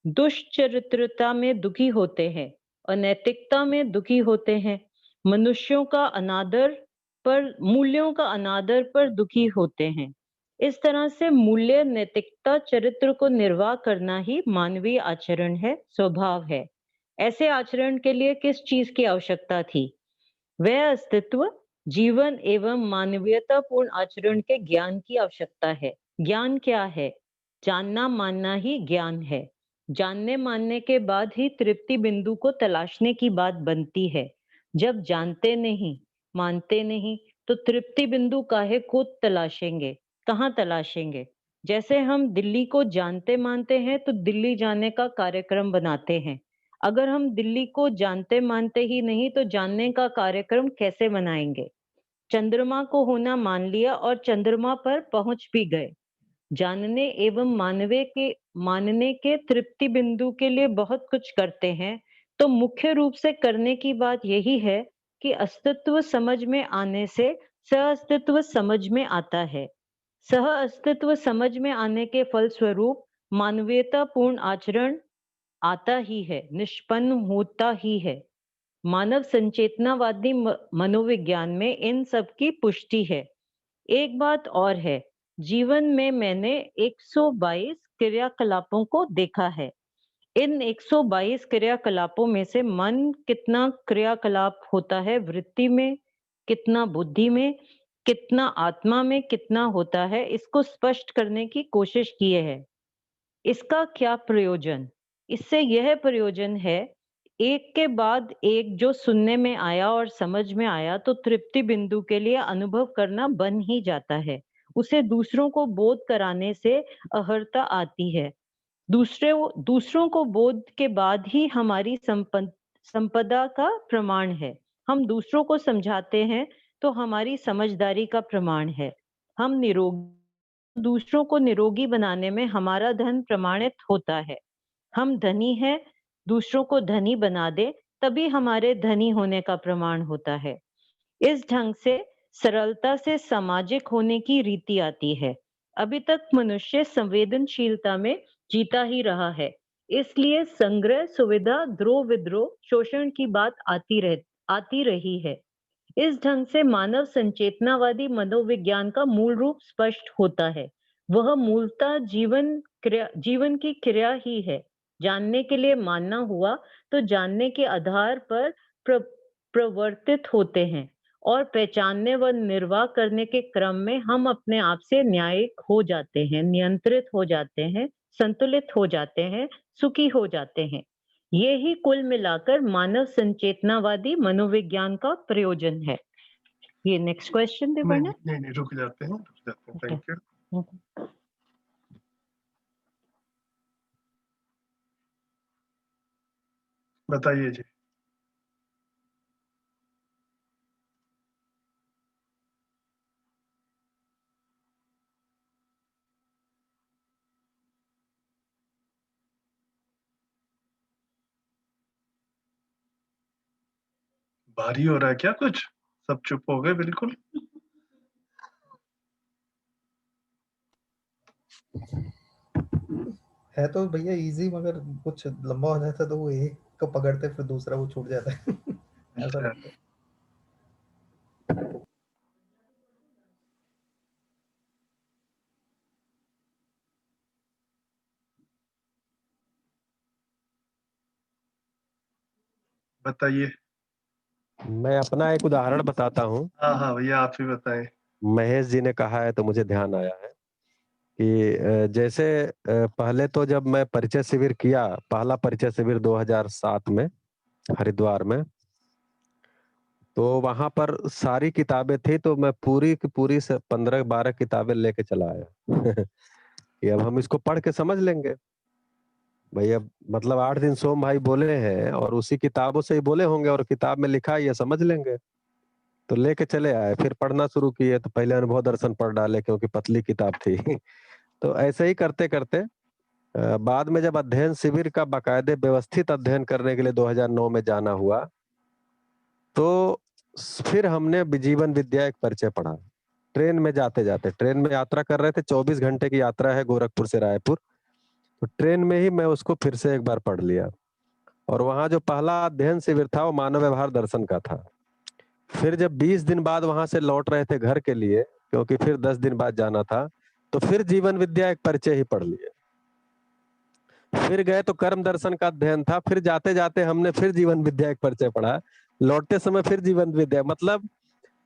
दुष्चरित्रता में दुखी होते हैं, अनैतिकता में दुखी होते हैं। मनुष्यों का अनादर पर, मूल्यों का अनादर पर दुखी होते हैं। इस तरह से मूल्य, नैतिकता, चरित्र को निर्वाह करना ही मानवीय आचरण है, स्वभाव है। ऐसे आचरण के लिए किस चीज की आवश्यकता थी? वह अस्तित्व, जीवन एवं मानवीयतापूर्ण आचरण के ज्ञान की आवश्यकता है। ज्ञान क्या है? जानना मानना ही ज्ञान है। जानने मानने के बाद ही तृप्ति बिंदु को तलाशने की बात बनती है। जब जानते नहीं, मानते नहीं, तो तृप्ति बिंदु काहे को तलाशेंगे, कहाँ तलाशेंगे? जैसे हम दिल्ली को जानते मानते हैं तो दिल्ली जाने का कार्यक्रम बनाते हैं। अगर हम दिल्ली को जानते मानते ही नहीं तो जानने का कार्यक्रम कैसे मनाएंगे? चंद्रमा को होना मान लिया और चंद्रमा पर पहुंच भी गए। जानने एवं मानने के तृप्ति बिंदु के लिए बहुत कुछ करते हैं, तो मुख्य रूप से करने की बात यही है कि अस्तित्व समझ में आने से सह अस्तित्व समझ में आता है। सह अस्तित्व समझ में आने के फलस्वरूप मानवीयतापूर्ण आचरण आता ही है, निष्पन्न होता ही है। मानव संचेतनावादी मनोविज्ञान में इन सब की पुष्टि है। एक बात और है, जीवन में मैंने 122 क्रियाकलापों को देखा है। इन 122 क्रियाकलापों में से मन कितना क्रियाकलाप होता है वृत्ति में, कितना बुद्धि में, कितना आत्मा में, कितना होता है, इसको स्पष्ट करने की कोशिश किए है। इसका क्या प्रयोजन? इससे यह प्रयोजन है, एक के बाद एक जो सुनने में आया और समझ में आया तो तृप्ति बिंदु के लिए अनुभव करना बन ही जाता है। उसे दूसरों को बोध कराने से अहर्ता आती है। दूसरों को बोध के बाद ही हमारी संपदा का प्रमाण है। हम दूसरों को समझाते हैं तो हमारी समझदारी का प्रमाण है। हम दूसरों को निरोगी बनाने में हमारा धन प्रमाणित होता है। हम धनी हैं, दूसरों को धनी बना दे तभी हमारे धनी होने का प्रमाण होता है। इस ढंग से सरलता से सामाजिक होने की रीति आती है। अभी तक मनुष्य संवेदनशीलता में जीता ही रहा है, इसलिए संग्रह, सुविधा, द्रोह विद्रोह, शोषण की बात आती रही है। इस ढंग से मानव संचेतनावादी मनोविज्ञान का मूल रूप स्पष्ट होता है। वह मूलतः जीवन की क्रिया ही है। जानने के लिए मानना हुआ तो जानने के आधार पर प्रवर्तित होते हैं और पहचानने व निर्वाह करने के क्रम में हम अपने आप से न्यायिक हो जाते हैं, नियंत्रित हो जाते हैं, संतुलित हो जाते हैं, सुखी हो जाते हैं। ये ही कुल मिलाकर मानव संचेतनावादी मनोविज्ञान का प्रयोजन है। ये नेक्स्ट क्वेश्चन दे नहीं पढ़ना। नहीं रुक जाते हैं थैंक यू। बताइए जी। भारी हो रहा है क्या कुछ? सब चुप हो गए बिल्कुल। है तो भैया इजी, मगर कुछ लंबा हो जाता तो वो एक को पकड़ते फिर दूसरा वो छूट जाता है। ऐसा लगता है। बताइए। मैं अपना एक उदाहरण बताता हूँ। हाँ भैया आप ही बताएं। महेश जी ने कहा है तो मुझे ध्यान आया है कि जैसे पहले तो जब मैं परिचय शिविर किया, पहला परिचय शिविर 2007 में हरिद्वार में, तो वहां पर सारी किताबें थी, तो मैं पूरी की पूरी 15-12 किताबें लेके चला आया कि अब हम इसको पढ़ के समझ लेंगे भैया। मतलब 8 दिन सोम भाई बोले हैं और उसी किताबों से ही बोले होंगे और किताब में लिखा है ये समझ लेंगे। तो लेके चले आए, फिर पढ़ना शुरू किए, तो पहले अनुभव दर्शन पढ़ डाले क्योंकि पतली किताब थी तो ऐसे ही करते करते बाद में जब अध्ययन शिविर का बाकायदे व्यवस्थित अध्ययन करने के लिए 2009 में जाना हुआ, तो फिर हमने जीवन विद्या एक परिचय पढ़ा। ट्रेन में जाते जाते, ट्रेन में यात्रा कर रहे थे, 24 घंटे की यात्रा है गोरखपुर से रायपुर, तो ट्रेन में ही मैं उसको फिर से एक बार पढ़ लिया। और वहां जो पहला अध्ययन शिविर था वो मानव व्यवहार दर्शन का था। फिर जब 20 दिन बाद वहां से लौट रहे थे घर के लिए, क्योंकि फिर 10 दिन बाद जाना था, तो फिर जीवन विद्या एक परिचय ही पढ़ लिए। फिर गए तो कर्म दर्शन का अध्ययन था, फिर जाते जाते हमने फिर जीवन विद्या एक परिचय पढ़ा, लौटते समय फिर जीवन विद्या। मतलब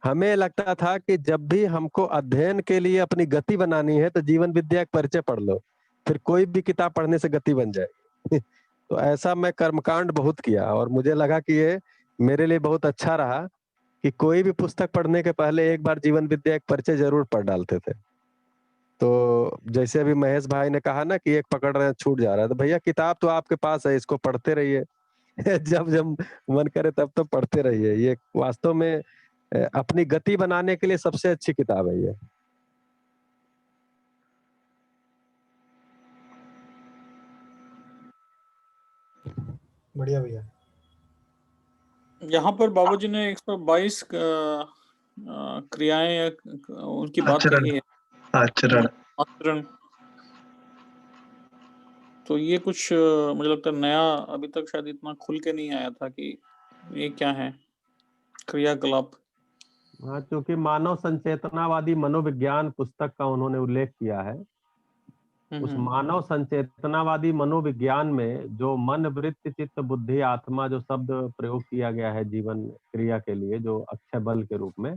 हमें लगता था कि जब भी हमको अध्ययन के लिए अपनी गति बनानी है तो जीवन विद्या एक परिचय पढ़ लो, फिर कोई भी किताब पढ़ने से गति बन जाएगी तो ऐसा मैं कर्मकांड बहुत किया और मुझे लगा कि ये मेरे लिए बहुत अच्छा रहा कि कोई भी पुस्तक पढ़ने के पहले एक बार जीवन विद्या एक परिचय जरूर पढ़ डालते थे। तो जैसे अभी महेश भाई ने कहा ना कि एक पकड़ रहे हैं छूट जा रहा है, तो भैया किताब तो आपके पास है, इसको पढ़ते रहिए। जब जब मन करे तब तो पढ़ते रहिए। ये वास्तव में अपनी गति बनाने के लिए सबसे अच्छी किताब है ये। बढ़िया भैया। यहाँ पर बाबूजी ने 122 क्रियाएं उनकी बात आचरण कही है, आचरण आचरण। तो ये कुछ मुझे लगता है नया अभी तक शायद इतना खुल के नहीं आया था कि ये क्या है क्रियाकलाप। हाँ, क्योंकि मानव संचेतनावादी मनोविज्ञान पुस्तक का उन्होंने उल्लेख किया है। उस मानव संचेतनावादी मनोविज्ञान में जो मन, वृत्ति, चित्त, बुद्धि, आत्मा जो शब्द प्रयोग किया गया है जीवन क्रिया के लिए, जो अक्षय बल के रूप में,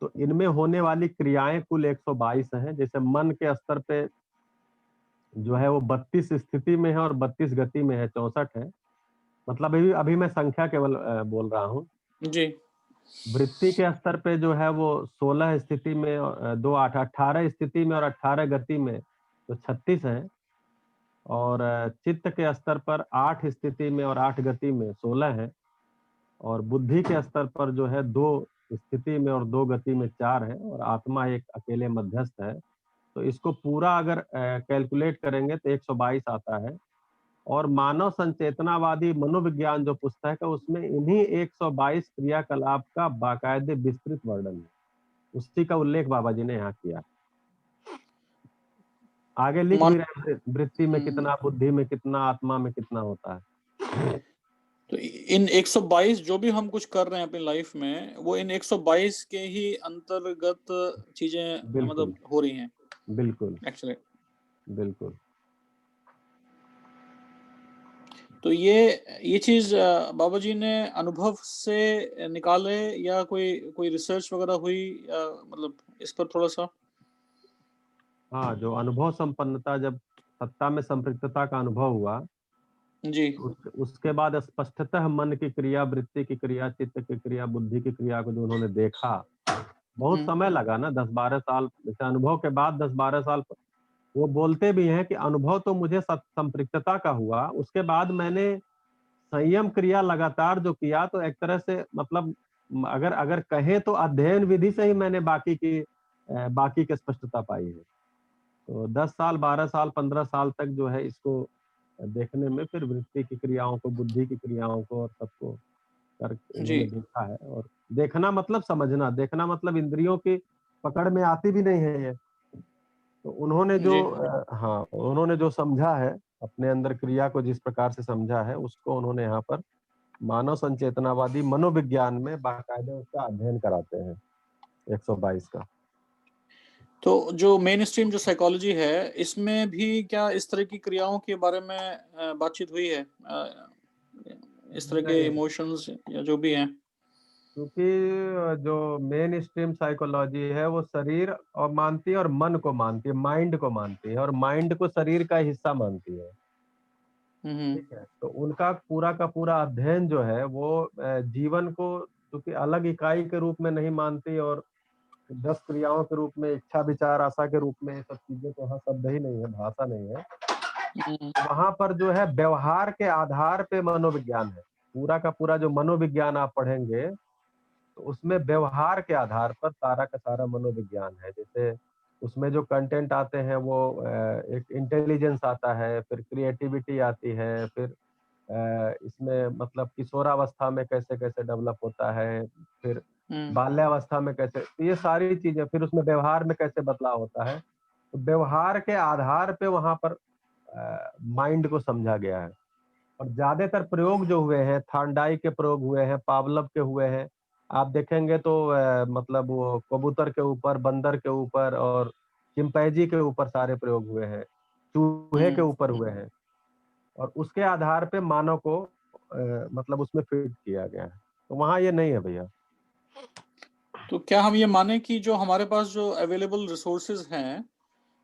तो इनमें होने वाली क्रियाएं कुल 122 हैं। जैसे मन के स्तर पे जो है वो 32 स्थिति में है और 32 गति में है, 64 है। मतलब अभी मैं संख्या केवल बोल रहा हूँ। जी। वृत्ति के स्तर पे जो है वो 16 स्थिति में, 18 स्थिति में और 18 गति में, तो 36 है। और चित्त के स्तर पर 8 स्थिति में और 8 गति में 16 है। और बुद्धि के स्तर पर जो है 2 स्थिति में और 2 गति में 4 है। और आत्मा एक अकेले मध्यस्थ है। तो इसको पूरा अगर कैलकुलेट करेंगे तो 122 आता है। और मानव संचेतनावादी मनोविज्ञान जो पुस्तक है उसमें इन्हीं 122 क्रियाकलाप का बाकायदे विस्तृत वर्णन है। उसी का उल्लेख बाबा जी ने यहाँ किया। आगे लिख भी रहे हैं, वृत्ति में कितना, बुद्धि में कितना, आत्मा में कितना होता है। तो इन 122 जो भी हम कुछ कर रहे हैं अपनी लाइफ में, वो इन 122 के ही अंतर्गत चीजें मतलब हो रही हैं। बिल्कुल एक्चुअली बिल्कुल। तो ये चीज बाबा जी ने अनुभव से निकाले या कोई रिसर्च वगैरह हुई, मतलब इस पर थोड़ा सा। हाँ, जो अनुभव संपन्नता, जब सत्ता में संपृक्तता का अनुभव हुआ जी, उसके बाद स्पष्टतः मन की क्रिया, वृत्ति की क्रिया, चित्त की क्रिया, बुद्धि की क्रिया को जो उन्होंने देखा, बहुत समय लगा ना, 10-12 साल। जैसे अनुभव के बाद 10-12 साल वो बोलते भी हैं कि अनुभव तो मुझे संपृक्तता का हुआ, उसके बाद मैंने संयम क्रिया लगातार जो किया, तो एक तरह से मतलब अगर अगर कहें तो अध्ययन विधि से ही मैंने बाकी की स्पष्टता पाई है। तो 10 साल, 12 साल, 15 साल तक जो है इसको देखने में, फिर वृत्ति की क्रियाओं को, बुद्धि की क्रियाओं को और सबको कर जी, उन्होंने देखा है। और देखना मतलब समझना, देखना मतलब इंद्रियों की पकड़ में आती भी नहीं है ये। तो उन्होंने जो जी। हाँ, उन्होंने जो समझा है, अपने अंदर क्रिया को जिस प्रकार से समझा है, उसको उन्होंने यहाँ पर मानव संचेतनावादी मनोविज्ञान में बाकायदे उसका अध्ययन कराते हैं 122 का। तो जो मेन स्ट्रीम जो साइकोलॉजी है, इसमें भी क्या इस तरह की क्रियाओं के बारे में बातचीत हुई है, इस तरह के नहीं, इमोशंस या जो भी हैं? क्योंकि जो मेन स्ट्रीम साइकोलॉजी है वो शरीर और मानती है और मन को मानती है, माइंड को मानती है, और माइंड को शरीर का हिस्सा मानती है। ठीक है, तो उनका पूरा का पूरा अध्ययन जो है वो जीवन को क्योंकि अलग इकाई के रूप में नहीं मानती, और 10 क्रियाओं के रूप में, इच्छा, विचार, आशा के रूप में, ये सब चीजें तो वहाँ शब्द ही नहीं है, भाषा नहीं है। वहां पर जो है व्यवहार के आधार पे मनोविज्ञान है। पूरा का पूरा जो मनोविज्ञान आप पढ़ेंगे तो उसमें व्यवहार के आधार पर सारा का सारा मनोविज्ञान है। जैसे उसमें जो कंटेंट आते हैं वो एक इंटेलिजेंस आता है, फिर क्रिएटिविटी आती है, फिर इसमें मतलब किशोरावस्था में कैसे कैसे डेवलप होता है, फिर बाल्यावस्था में कैसे, तो ये सारी चीजें, फिर उसमें व्यवहार में कैसे बदलाव होता है। तो व्यवहार के आधार पे वहां पर माइंड को समझा गया है। और ज्यादातर प्रयोग जो हुए हैं, थांडाई के प्रयोग हुए हैं, पावलव के हुए हैं। आप देखेंगे तो मतलब वो कबूतर के ऊपर, बंदर के ऊपर और चिंपैंजी के ऊपर सारे प्रयोग हुए हैं, चूहे के ऊपर हुए हैं। और उसके आधार पे मानव को मतलब उसमें फिट किया गया है। तो वहाँ ये नहीं है भैया। तो क्या हम ये माने कि जो हमारे पास जो अवेलेबल रिसोर्सेज हैं,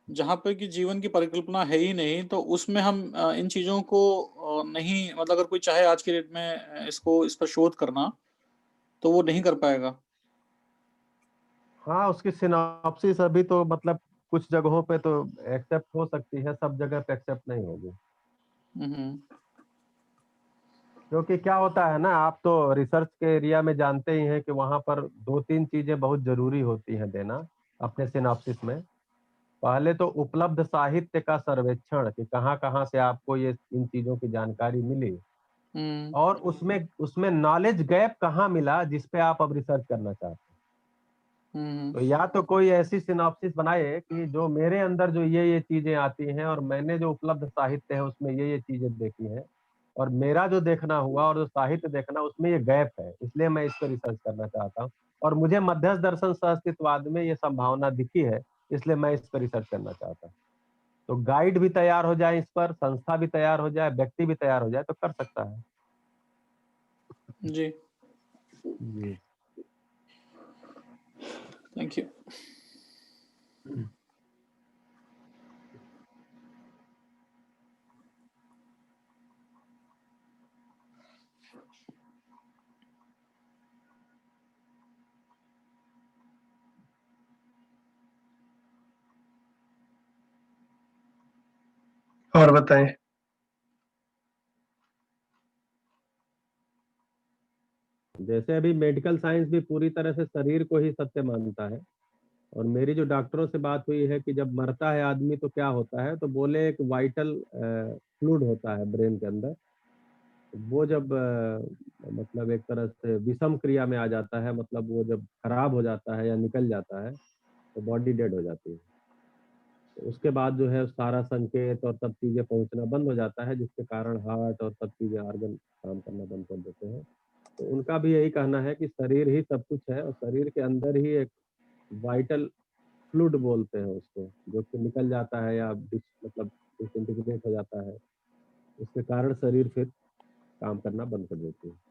जहाँ पे कि जीवन की परिकल्पना है ही नहीं, तो उसमें हम इन चीजों को नहीं, मतलब अगर कोई चाहे आज की डेट में इस पर शोध करना, तो वो नहीं कर पाएगा? हाँ, उसकी सिनॉप्सिस अभी तो मतलब कुछ जगहों पे तो एक्सेप्ट हो सकती है, सब जगह पे एक्सेप्ट नहीं होगी। क्योंकि क्या होता है ना, आप तो रिसर्च के एरिया में जानते ही हैं कि वहाँ पर 2-3 चीजें बहुत जरूरी होती हैं देना अपने सिनॉप्सिस में। पहले तो उपलब्ध साहित्य का सर्वेक्षण कि कहाँ-कहाँ से आपको ये इन चीजों की जानकारी मिली, और उसमें उसमें नॉलेज गैप कहाँ मिला जिस पे आप अब रिसर्च करना चाहते हैं। तो या तो कोई ऐसी सिनॉप्सिस बनाए कि जो मेरे अंदर जो ये चीजें आती हैं और मैंने जो उपलब्ध साहित्य है उसमें ये चीजें देखी हैं, और मेरा जो देखना हुआ और जो साहित्य देखना उसमें ये गैप है, इसलिए मैं इस पर रिसर्च करना चाहता हूँ। और मुझे मध्यस्थ दर्शन सहअस्तित्ववाद में ये संभावना दिखी है, इसलिए मैं इस पर रिसर्च करना चाहता हूँ। तो गाइड भी तैयार हो जाए इस पर, संस्था भी तैयार हो जाए, व्यक्ति भी तैयार हो जाए तो कर सकता है। जी, जी। Thank you. और बताएं। जैसे अभी मेडिकल साइंस भी पूरी तरह से शरीर को ही सत्य मानता है, और मेरी जो डॉक्टरों से बात हुई है कि जब मरता है आदमी तो क्या होता है, तो बोले एक वाइटल फ्लूइड होता है ब्रेन के अंदर, वो जब मतलब एक तरह से विषम क्रिया में आ जाता है, मतलब वो जब खराब हो जाता है या निकल जाता है तो बॉडी डेड हो जाती है। तो उसके बाद जो है सारा संकेत और सब चीजें पहुंचना बंद हो जाता है, जिसके कारण हार्ट और सब चीजें ऑर्गन काम करना बंद कर देते हैं। तो उनका भी यही कहना है कि शरीर ही सब कुछ है, और शरीर के अंदर ही एक वाइटल फ्लूइड बोलते हैं उसको, जो कि निकल जाता है या मतलब डिसइंटीग्रेट हो जाता है, उसके कारण शरीर फिर काम करना बंद कर देती है।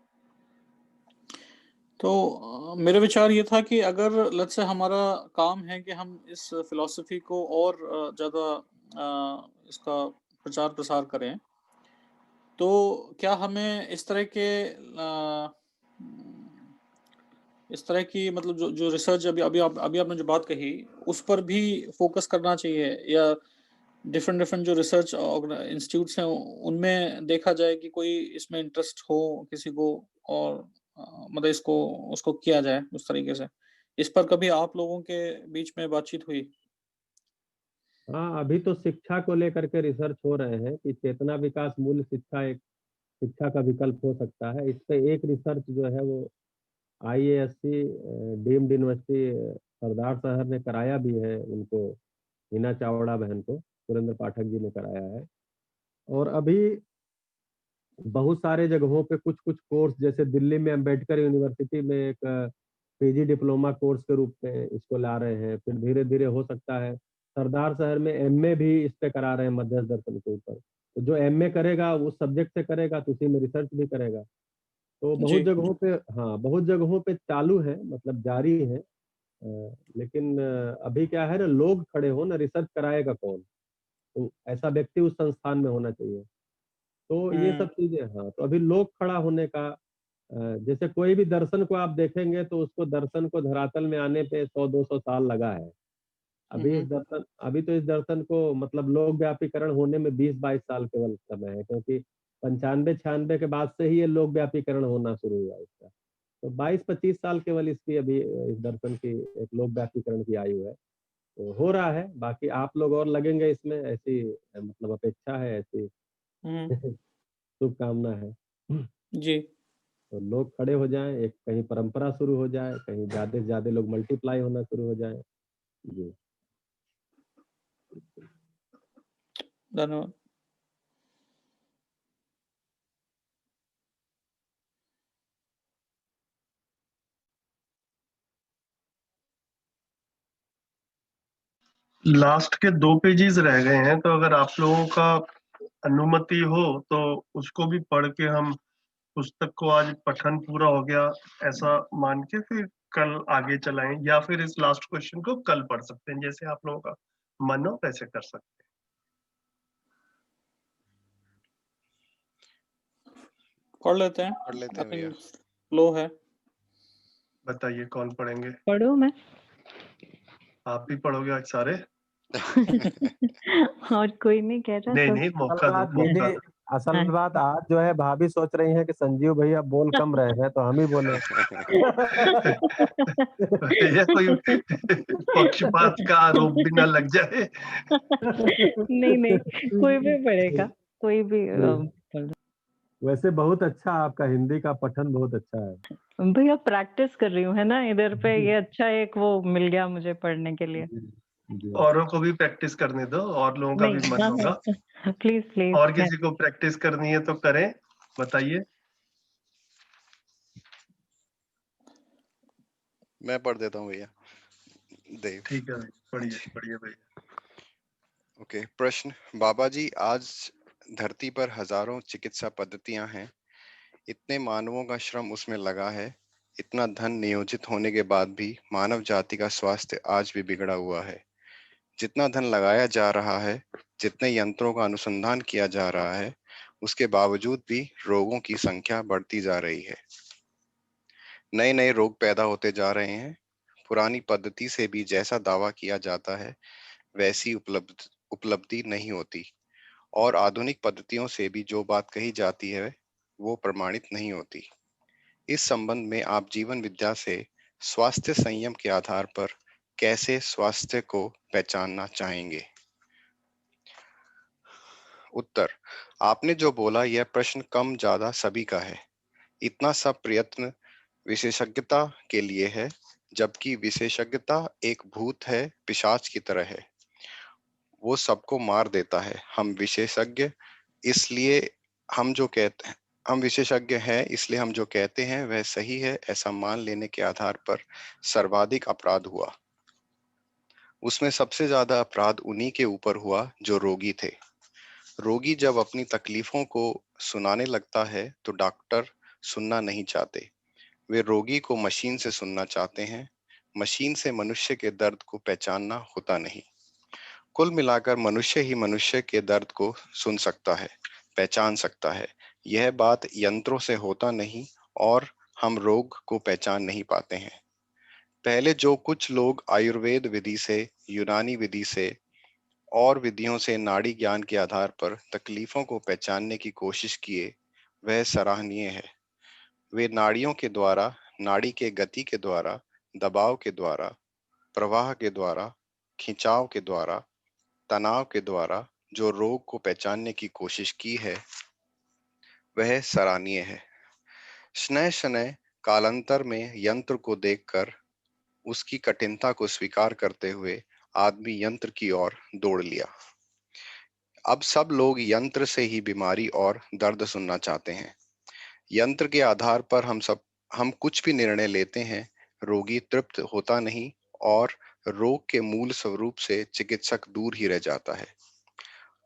तो मेरा विचार ये था कि अगर लेट्स से हमारा काम है कि हम इस फिलॉसफी को और ज़्यादा इसका प्रचार प्रसार करें, तो क्या हमें इस तरह के इस तरह की मतलब जो जो रिसर्च अभी आपने जो बात कही उस पर भी फोकस करना चाहिए, या डिफरेंट डिफरेंट जो रिसर्च इंस्टीट्यूट्स हैं उनमें देखा जाए कि कोई इसमें इंटरेस्ट हो किसी को, और मतलब इसको उसको किया जाए उस तरीके से। इस पर कभी आप लोगों के बीच में बातचीत हुई? हाँ, अभी तो शिक्षा को लेकर के रिसर्च हो रहे हैं कि चेतना विकास मूल्य शिक्षा एक शिक्षा का विकल्प हो सकता है। इस पे एक रिसर्च जो है वो IASC डीम्ड यूनिवर्सिटी सरदार शहर ने कराया भी है, उनको हिना चावड़ा बहन को सुरेंद्र पाठक जी ने कराया है। और अभी बहुत सारे जगहों पे कुछ-कुछ कोर्स, जैसे दिल्ली में अंबेडकर यूनिवर्सिटी में एक पीजी डिप्लोमा कोर्स के रूप में इसको ला रहे हैं। फिर धीरे-धीरे हो सकता है सरदार शहर में एमए भी इस पे करा रहे हैं मध्यस्थ दर्शन के ऊपर। तो जो एमए करेगा उस सब्जेक्ट से करेगा तो उसी में रिसर्च भी करेगा। तो बहुत जी, जगहों पे, हाँ, बहुत जगहों पे चालू है, मतलब जारी है। लेकिन अभी क्या है ना, लोग खड़े हो ना, रिसर्च कराएगा कौन? तो ऐसा व्यक्ति उस संस्थान में होना चाहिए। तो ये सब चीज़ें, हाँ, तो अभी लोग खड़ा होने का जैसे कोई भी दर्शन को आप देखेंगे तो उसको दर्शन को धरातल में आने पे 100-200 साल लगा है। अभी तो इस दर्शन को मतलब लोक व्यापीकरण होने में 20-22 साल केवल समय है, क्योंकि 95-96 के बाद से ही ये लोक व्यापीकरण होना शुरू हुआ इसका। तो 22-25 साल केवल इसकी अभी इस दर्शन की एक लोक व्यापीकरण की आयु है। तो हो रहा है, बाकी आप लोग और लगेंगे इसमें, ऐसी मतलब अपेक्षा है, ऐसी शुभकामना है। जी। तो लोग खड़े हो जाएँ, एक कहीं परंपरा शुरू हो जाए, कहीं ज़्यादा से ज़्यादा लोग मल्टीप्लाई होना शुरू हो जाएँ। जी। धन्यवाद। लास्ट के 2 पेजेस रह गए हैं, तो अगर आप लोगों का अनुमति हो तो उसको भी पढ़ के हम पुस्तक को आज पठन पूरा हो गया ऐसा मान के फिर कल आगे चलाएं, या फिर इस लास्ट क्वेश्चन को कल पढ़ सकते हैं, जैसे आप लोगों का मन हो वैसे कर सकते पढ़ लेते हैं, पढ़ लेते आई हैं भैया। थिंक फ्लो है। हैं। बताइए कौन पढ़ेंगे? पढ़ो मैं। आप भी पढ़ोगे आज सारे? और कोई नहीं कह रहा नहीं तो नहीं, मौका दो, दीदी मौका दो। असल हाँ। बात आज जो है भाभी सोच रही हैं कि संजीव भैया बोल कम रहे हैं तो हम ही बोले। भैया कोई पक्षपात का आरोप भी ना लग जाए। नहीं नहीं, कोई भी पढ़ेगा, कोई भी बोल वैसे बहुत अच्छा आपका हिंदी का पठन बहुत अच्छा है। दो। भैया प्रैक्टिस कर रही हूँ है ना, इधर पे ये अच्छा एक वो मिल गया मुझे पढ़ने के लिए। जी। औरों को भी प्रैक्टिस करने दो, और लोगों का भी नहीं, मन हाँ, होगा। हाँ, प्लीज प्लीज। और किसी को प्रैक्टिस करनी है तो करें, बताइए। मैं पढ़ देता हूँ भैया। देव। ठीक है, पढ़िए पढ़िए भैया। ओके, प्रश्न। बाबा जी, आज धरती पर हजारों चिकित्सा पद्धतियां हैं, इतने मानवों का श्रम उसमें लगा है, इतना धन नियोजित होने के बाद भी मानव जाति का स्वास्थ्य आज भी बिगड़ा हुआ है। जितना धन लगाया जा रहा है, जितने यंत्रों का अनुसंधान किया जा रहा है, उसके बावजूद भी रोगों की संख्या बढ़ती जा रही है। नए नए रोग पैदा होते जा रहे हैं। पुरानी पद्धति से भी जैसा दावा किया जाता है वैसी उपलब्धि नहीं होती, और आधुनिक पद्धतियों से भी जो बात कही जाती है वो प्रमाणित नहीं होती। इस संबंध में आप जीवन विद्या से स्वास्थ्य संयम के आधार पर कैसे स्वास्थ्य को पहचानना चाहेंगे? उत्तर। आपने जो बोला यह प्रश्न कम ज्यादा सभी का है। इतना सब प्रयत्न विशेषज्ञता के लिए है, जबकि विशेषज्ञता एक भूत है, पिशाच की तरह है, वो सबको मार देता है। इसलिए हम जो कहते हैं हम विशेषज्ञ हैं, इसलिए हम जो कहते हैं वह सही है, ऐसा मान लेने के आधार पर सर्वाधिक अपराध हुआ। उसमें सबसे ज्यादा अपराध उन्हीं के ऊपर हुआ जो रोगी थे। रोगी जब अपनी तकलीफों को सुनाने लगता है तो डॉक्टर सुनना नहीं चाहते, वे रोगी को मशीन से सुनना चाहते हैं। मशीन से मनुष्य के दर्द को पहचानना होता नहीं। कुल मिलाकर मनुष्य ही मनुष्य के दर्द को सुन सकता है, पहचान सकता है। यह बात यंत्रों से होता नहीं, और हम रोग को पहचान नहीं पाते हैं। पहले जो कुछ लोग आयुर्वेद विधि से, यूनानी विधि से और विधियों से नाड़ी ज्ञान के आधार पर तकलीफों को पहचानने की कोशिश किए, वह सराहनीय है। वे नाड़ियों के द्वारा, नाड़ी के गति के द्वारा, दबाव के द्वारा, प्रवाह के द्वारा, खिंचाव के द्वारा, तनाव के द्वारा जो रोग को पहचानने की कोशिश की है वह सराहनीय है। शनैः शनैः कालांतर में यंत्र को देखकर उसकी कठिनता को स्वीकार करते हुए आदमी यंत्र की ओर दौड़ लिया। अब सब लोग यंत्र से ही बीमारी और दर्द सुनना चाहते हैं। यंत्र के आधार पर हम कुछ भी निर्णय लेते हैं, रोगी तृप्त होता नहीं, और रोग के मूल स्वरूप से चिकित्सक दूर ही रह जाता है।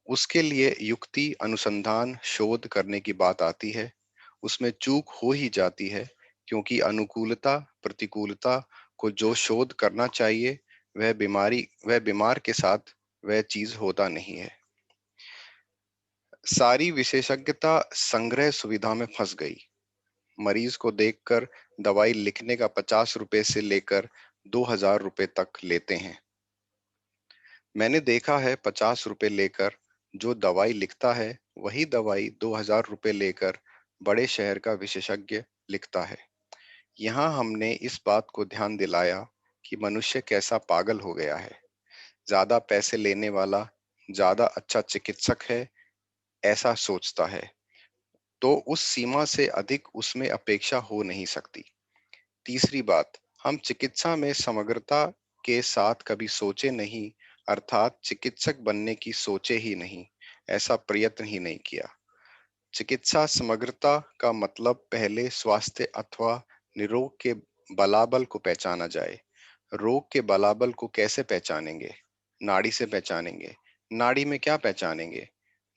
उसके लिए युक्ति, अनुसंधान, शोध करने की बात आती है, उसमें चूक हो ही जाती है, क्योंकि अनुकूलता प्रतिकूलता को जो शोध करना चाहिए वह बीमार के साथ वह चीज होता नहीं है। सारी विशेषज्ञता संग्रह सुविधा में फंस गई। मरीज को देखकर दवाई लिखने का 50 रुपए से लेकर 2000 रुपए तक लेते हैं। मैंने देखा है 50 रुपए लेकर जो दवाई लिखता है वही दवाई 2000 रुपए लेकर बड़े शहर का विशेषज्ञ लिखता है। यहाँ हमने इस बात को ध्यान दिलाया कि मनुष्य कैसा पागल हो गया है। ज्यादा पैसे लेने वाला ज्यादा अच्छा चिकित्सक है, ऐसा सोचता है, तो उस सीमा से अधिक उसमें अपेक्षा हो नहीं सकती। तीसरी बात, हम चिकित्सा में समग्रता के साथ कभी सोचे नहीं, अर्थात चिकित्सक बनने की सोचे ही नहीं, ऐसा प्रयत्न ही नहीं किया। चिकित्सा समग्रता का मतलब पहले स्वास्थ्य अथवा निरोग के बलाबल को पहचाना जाए। रोग के बलाबल को कैसे पहचानेंगे? नाड़ी से पहचानेंगे। नाड़ी में क्या पहचानेंगे?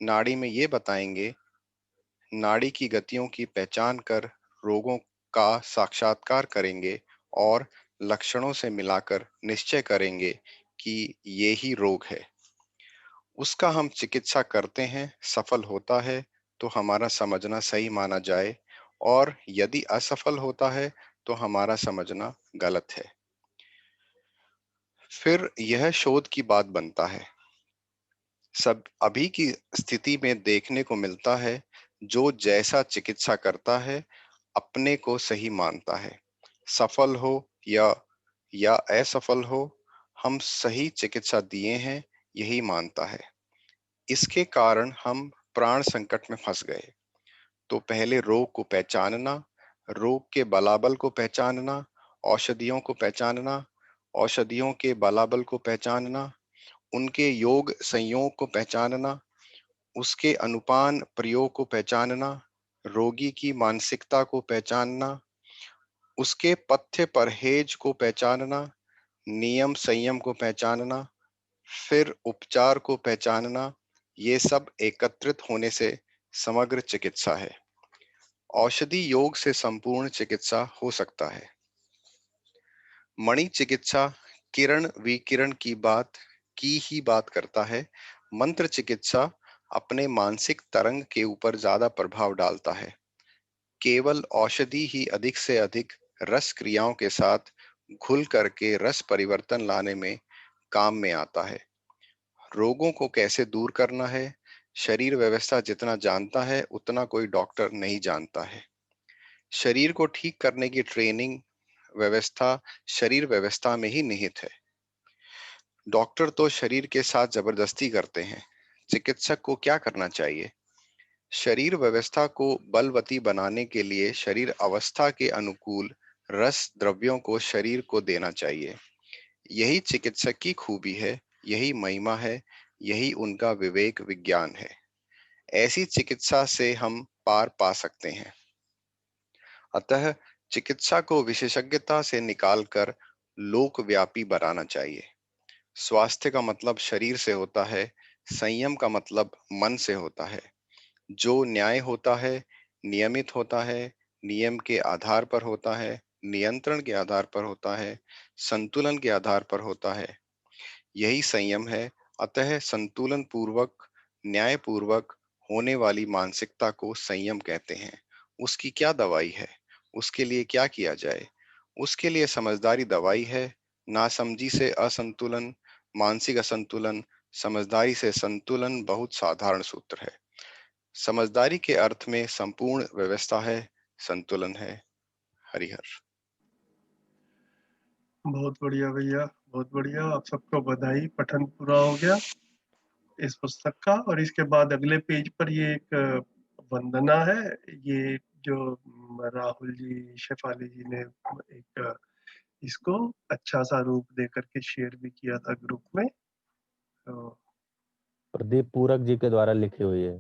नाड़ी में ये बताएंगे, नाड़ी की गतियों की पहचान कर रोगों का साक्षात्कार करेंगे और लक्षणों से मिलाकर निश्चय करेंगे कि ये ही रोग है। उसका हम चिकित्सा करते हैं, सफल होता है तो हमारा समझना सही माना जाए, और यदि असफल होता है तो हमारा समझना गलत है। फिर यह शोध की बात बनता है। सब अभी की स्थिति में देखने को मिलता है, जो जैसा चिकित्सा करता है अपने को सही मानता है, सफल हो या असफल हो, हम सही चिकित्सा दिए हैं यही मानता है। इसके कारण हम प्राण संकट में फंस गए। तो पहले रोग को पहचानना, रोग के बलाबल को पहचानना, औषधियों को पहचानना, औषधियों के बलाबल को पहचानना, उनके योग संयोग को पहचानना, उसके अनुपान प्रयोग को पहचानना, रोगी की मानसिकता को पहचानना, उसके पथ्य परहेज को पहचानना, नियम संयम को पहचानना, फिर उपचार को पहचानना, ये सब एकत्रित होने से समग्र चिकित्सा है। औषधि योग से संपूर्ण चिकित्सा हो सकता है। मणि चिकित्सा किरण विकिरण की ही बात करता है। मंत्र चिकित्सा अपने मानसिक तरंग के ऊपर ज्यादा प्रभाव डालता है। केवल औषधि ही अधिक से अधिक रस क्रियाओं के साथ घुल करके रस परिवर्तन लाने में काम में आता है। रोगों को कैसे दूर करना है, शरीर व्यवस्था जितना जानता है उतना कोई डॉक्टर नहीं जानता है। शरीर को ठीक करने की ट्रेनिंग व्यवस्था शरीर व्यवस्था में ही निहित है। डॉक्टर तो शरीर के साथ जबरदस्ती करते हैं। चिकित्सक को क्या करना चाहिए? शरीर व्यवस्था को बलवती बनाने के लिए शरीर अवस्था के अनुकूल रस द्रव्यों को शरीर को देना चाहिए। यही चिकित्सक की खूबी है, यही महिमा है, यही उनका विवेक विज्ञान है। ऐसी चिकित्सा से हम पार पा सकते हैं। अतः चिकित्सा को विशेषज्ञता से निकालकर लोकव्यापी बनाना चाहिए। स्वास्थ्य का मतलब शरीर से होता है, संयम का मतलब मन से होता है। जो न्याय होता है, नियमित होता है, नियम के आधार पर होता है, नियंत्रण के आधार पर होता है, संतुलन के आधार पर होता है, यही संयम है। अतः संतुलन पूर्वक, न्याय पूर्वक होने वाली मानसिकता को संयम कहते हैं। उसकी क्या दवाई है? उसके लिए क्या किया जाए? उसके लिए समझदारी दवाई है। नासमझी से असंतुलन, मानसिक असंतुलन, समझदारी से संतुलन बहुत साधारण सूत्र है। समझदारी के अर्थ में संपूर्ण व्यवस्था है, संतुलन है। हरिहर। बहुत बढ़िया भैया, बहुत बढ़िया। आप सबको बधाई, पठन पूरा हो गया इस पुस्तक का। और इसके बाद अगले पेज पर ये एक वंदना है, ये जो राहुल जी शेफाली जी ने एक इसको अच्छा सा रूप दे करके शेयर भी किया था ग्रुप में। तो प्रदीप पूरक जी के द्वारा लिखी हुई है।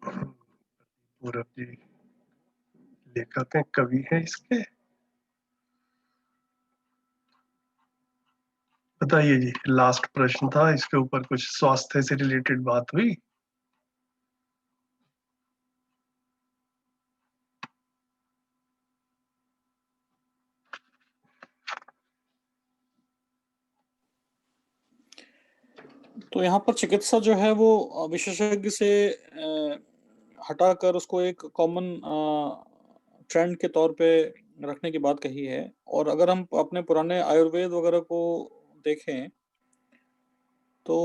पूरब जी लेखक हैं, कवि हैं इसके। बताइए जी, लास्ट प्रश्न था, इसके ऊपर कुछ स्वास्थ्य से रिलेटेड बात हुई? तो यहाँ पर चिकित्सा जो है वो विशेषज्ञ से हटाकर उसको एक कॉमन ट्रेंड के तौर पे रखने की बात कही है। और अगर हम अपने पुराने आयुर्वेद वगैरह को देखें तो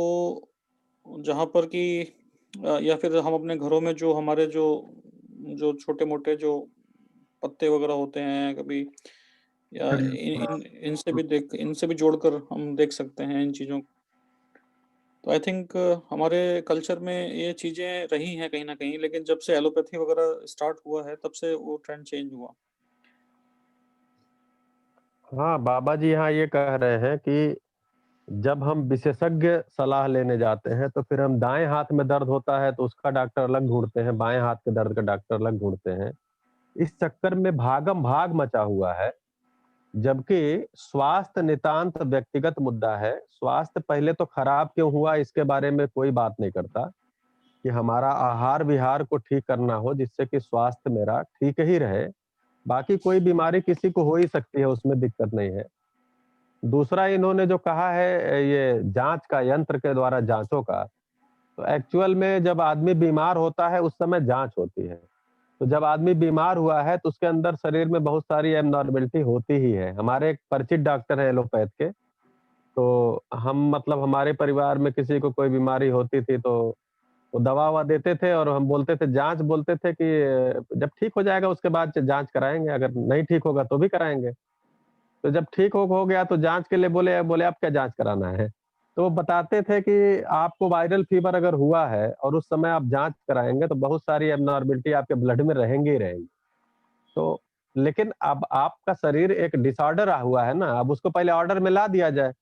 जहाँ पर कि या फिर हम अपने घरों में जो हमारे जो जो छोटे मोटे जो पत्ते वगैरह होते हैं कभी, या इनसे भी जोड़कर हम देख सकते हैं इन चीज़ों को। तो आई थिंक हमारे कल्चर में ये चीज़ें रही हैं कहीं ना कहीं, लेकिन जब से एलोपैथी वगैरह स्टार्ट हुआ है तब से वो ट्रेंड चेंज हुआ। हाँ, बाबा जी यहाँ ये कह रहे हैं कि जब हम विशेषज्ञ सलाह लेने जाते हैं तो फिर हम दाएं हाथ में दर्द होता है तो उसका डॉक्टर अलग ढूंढते हैं, बाएं हाथ के दर्द का डॉक्टर अलग ढूंढते हैं। इस चक्कर में भागम भाग मचा हुआ है, जबकि स्वास्थ्य नितांत व्यक्तिगत मुद्दा है। स्वास्थ्य पहले तो खराब क्यों हुआ इसके बारे में कोई बात नहीं करता, कि हमारा आहार विहार को ठीक करना हो जिससे कि स्वास्थ्य मेरा ठीक ही रहे। बाकी कोई बीमारी किसी को हो ही सकती है, उसमें दिक्कत नहीं है। दूसरा इन्होंने जो कहा है ये जांच का, यंत्र के द्वारा जांचों का, तो एक्चुअल में जब आदमी बीमार होता है उस समय जांच होती है। तो जब आदमी बीमार हुआ है तो उसके अंदर शरीर में बहुत सारी एबनॉर्मेलिटी होती ही है। हमारे एक परिचित डॉक्टर है एलोपैथ के, तो हम मतलब हमारे परिवार में किसी को कोई बीमारी होती थी तो वो दवा-ववा देते थे और हम बोलते थे जाँच बोलते थे कि जब ठीक हो जाएगा उसके बाद जाँच कराएँगे, अगर नहीं ठीक होगा तो भी कराएँगे। तो जब ठीक हो गया तो जाँच के लिए बोले बोले अब क्या जाँच कराना है? तो वो बताते थे कि आपको वायरल फीवर अगर हुआ है और उस समय आप जाँच कराएँगे तो बहुत सारी एब्नॉर्मैलिटी आपके ब्लड में रहेंगी ही रहेंगी। तो लेकिन अब आपका शरीर एक डिसऑर्डर हुआ है ना, अब उसको पहले ऑर्डर में ला दिया जाए,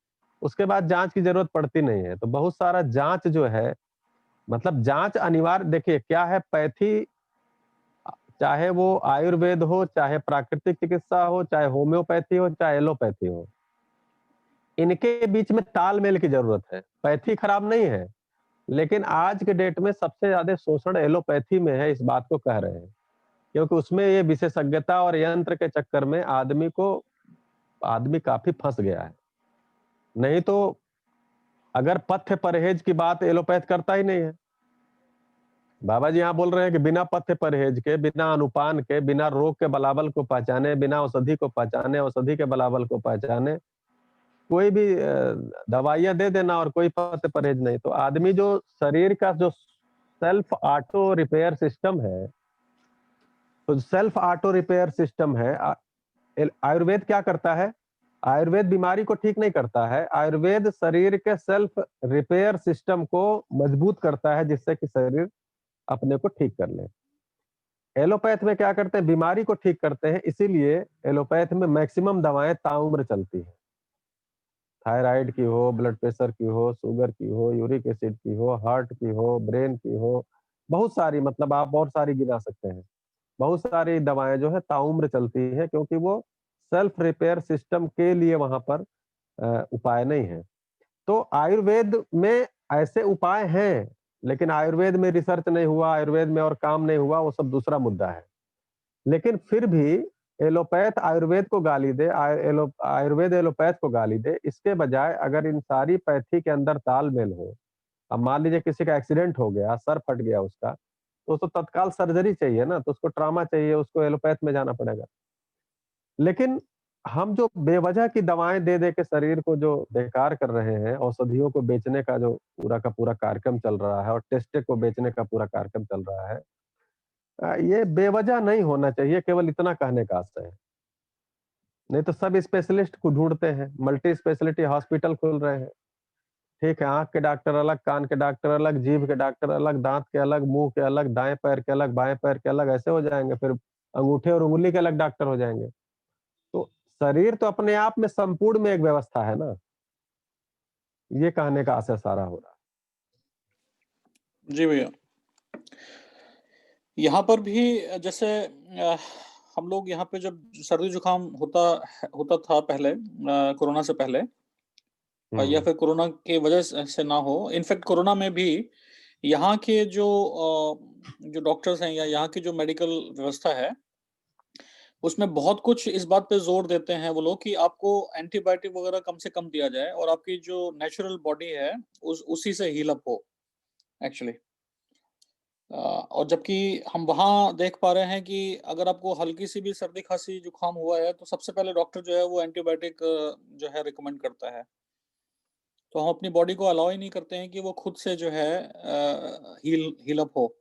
उसके बाद जाँच की ज़रूरत पड़ती नहीं है। तो बहुत सारा जाँच जो है मतलब जाँच अनिवार्य देखिए क्या है पैथी चाहे वो आयुर्वेद हो, चाहे प्राकृतिक चिकित्सा हो, चाहे होम्योपैथी हो, चाहे एलोपैथी हो। इनके बीच में तालमेल की ज़रूरत है। पैथी खराब नहीं है, लेकिन आज के डेट में सबसे ज़्यादा शोषण एलोपैथी में है, इस बात को कह रहे हैं। क्योंकि उसमें ये विशेषज्ञता और यंत्र के चक्कर में आदमी काफ़ी फँस गया है। नहीं तो अगर पथ्य परहेज की बात एलोपैथ करता ही नहीं है। बाबा जी यहाँ बोल रहे हैं कि बिना पथ्य परहेज के, बिना अनुपान के, बिना रोग के बलाबल को पहचाने, बिना औषधि को पहचाने, औषधि के बलाबल को पहचाने, कोई भी दवाइयाँ दे देना और कोई पथ्य परहेज नहीं। तो आदमी जो शरीर का जो सेल्फ ऑटो रिपेयर सिस्टम है, तो सेल्फ ऑटो रिपेयर सिस्टम है आयुर्वेद क्या करता है? आयुर्वेद बीमारी को ठीक नहीं करता है, आयुर्वेद शरीर के सेल्फ रिपेयर सिस्टम को मजबूत करता है जिससे कि शरीर अपने को ठीक कर ले। एलोपैथ में क्या करते हैं? बीमारी को ठीक करते हैं, इसीलिए एलोपैथ में मैक्सिमम दवाएं ताउम्र चलती हैं। थायराइड की हो, ब्लड प्रेशर की हो, शुगर की हो, यूरिक एसिड की हो, हार्ट की हो, ब्रेन की हो, बहुत सारी मतलब आप और सारी गिना सकते हैं। बहुत सारी दवाएं जो है ताउम्र चलती हैं क्योंकि वो सेल्फ रिपेयर सिस्टम के लिए वहां पर उपाय नहीं है। तो आयुर्वेद में ऐसे उपाय हैं, लेकिन आयुर्वेद में रिसर्च नहीं हुआ, आयुर्वेद में और काम नहीं हुआ, वो सब दूसरा मुद्दा है। लेकिन फिर भी एलोपैथ आयुर्वेद को गाली दे, आयुर्वेद एलोपैथ को गाली दे, इसके बजाय अगर इन सारी पैथी के अंदर तालमेल हो, अब मान लीजिए किसी का एक्सीडेंट हो गया, सर फट गया उसका, तो उसको तत्काल सर्जरी चाहिए ना, तो उसको ट्रॉमा चाहिए, उसको एलोपैथ में जाना पड़ेगा। लेकिन हम जो बेवजह की दवाएं दे दे के शरीर को जो बेकार कर रहे हैं, औषधियों को बेचने का जो पूरा का पूरा कार्यक्रम चल रहा है और टेस्टे को बेचने का पूरा कार्यक्रम चल रहा है, ये बेवजह नहीं होना चाहिए, केवल इतना कहने का आशय है। नहीं तो सब स्पेशलिस्ट को ढूंढते हैं, मल्टी स्पेशलिटी हॉस्पिटल खुल रहे हैं। ठीक है, आंख के डॉक्टर अलग, कान के डॉक्टर अलग, जीभ के डॉक्टर अलग, दांत के अलग, मुंह के अलग, दाएं पैर के अलग, बाएं पैर के अलग, ऐसे हो जाएंगे। फिर अंगूठे और उंगली के अलग डॉक्टर हो जाएंगे। तो शरीर तो अपने आप में संपूर्ण में एक व्यवस्था है ना, ये कहने का आशय सारा हो रहा है। जी भैया, यहाँ पर भी जैसे हम लोग यहाँ पे जब सर्दी जुकाम होता था पहले, कोरोना से पहले, या फिर कोरोना के वजह से ना हो, इनफैक्ट कोरोना में भी यहाँ के जो डॉक्टर्स हैं या यहाँ की जो मेडिकल व्यवस्था है, उसमें बहुत कुछ इस बात पे जोर देते हैं वो लोग कि आपको एंटीबायोटिक वगैरह कम से कम दिया जाए और आपकी जो नेचुरल बॉडी है उसी से हील अप हो एक्चुअली। और जबकि हम वहाँ देख पा रहे हैं कि अगर आपको हल्की सी भी सर्दी खांसी जुकाम हुआ है तो सबसे पहले डॉक्टर जो है वो एंटीबायोटिक जो है रिकमेंड करता है। तो हम अपनी बॉडी को अलाउ ही नहीं करते हैं कि वो खुद से जो है हील अप हो।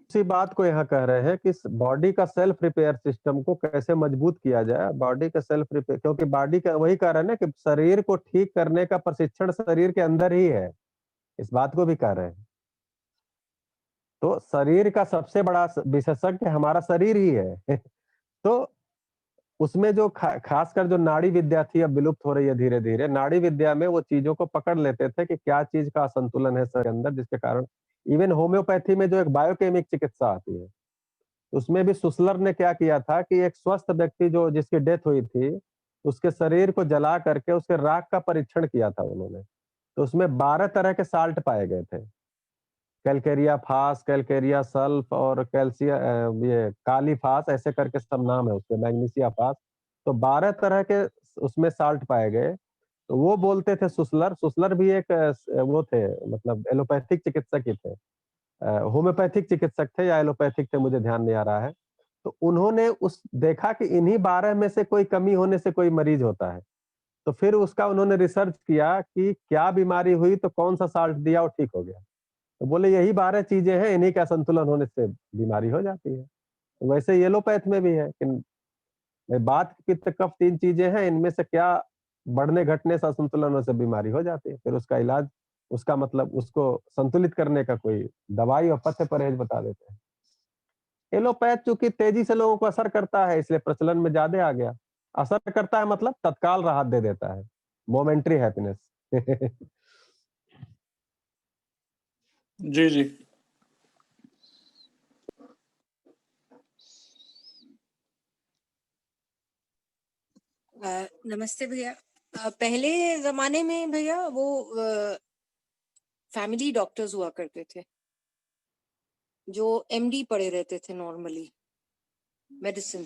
इसी बात को यहाँ कह रहे हैं कि बॉडी का सेल्फ रिपेयर सिस्टम को कैसे मजबूत किया जाए, बॉडी का सेल्फ रिपेयर, क्योंकि बॉडी का वही कह रहे हैं ना कि शरीर को ठीक करने का प्रशिक्षण शरीर के अंदर ही है, इस बात को भी कह रहे हैं। तो शरीर का सबसे बड़ा विशेषज्ञ हमारा शरीर ही है। तो उसमें जो खासकर जो नाड़ी विद्या थी अब विलुप्त हो रही है धीरे धीरे। नाड़ी विद्या में वो चीजों को पकड़ लेते थे कि क्या चीज का असंतुलन है शरीर के अंदर, जिसके कारण इवन होम्योपैथी में जो एक बायोकेमिक चिकित्सा आती है, उसमें भी सुसलर ने क्या किया था कि एक स्वस्थ व्यक्ति जो जिसकी डेथ हुई थी, उसके शरीर को जला करके उसके राख का परीक्षण किया था उन्होंने। तो उसमें 12 तरह के साल्ट पाए गए थे, कैलकेरिया फास, कैलकेरिया सल्फ और ये काली फास, ऐसे करके सब नाम है उसके, मैग्नीशिया फास। तो 12 तरह के उसमें साल्ट पाए गए। तो वो बोलते थे सुसलर भी एक वो थे, मतलब एलोपैथिक चिकित्सक ही थे, होम्योपैथिक चिकित्सक थे या एलोपैथिक थे, मुझे ध्यान नहीं आ रहा है। तो उन्होंने उस देखा कि इन्हीं 12 में से कोई कमी होने से कोई मरीज होता है। तो फिर उसका उन्होंने रिसर्च किया कि क्या बीमारी हुई तो कौन-सा साल्ट दिया और ठीक हो गया। तो बोले यही 12 चीज़ें हैं, इन्हीं का असंतुलन होने से बीमारी हो जाती है। वैसे एलोपैथ में भी है कि वात, पित्त, कफ 3 चीज़ें हैं, इनमें से क्या बढ़ने घटने से असंतुलन होने से बीमारी हो जाती है। फिर उसका इलाज, उसका मतलब उसको संतुलित करने का कोई दवाई और पथ्य परहेज बता देते हैं। एलोपैथ चूँकि तेज़ी से लोगों को असर करता है इसलिए प्रचलन में ज़्यादा आ गया। असर करता है मतलब तत्काल राहत दे देता है, मोमेंटरी हैप्पीनेस। जी, जी। नमस्ते भैया। पहले जमाने में भैया वो फैमिली डॉक्टर्स हुआ करते थे जो एमडी पढ़े रहते थे नॉर्मली मेडिसिन।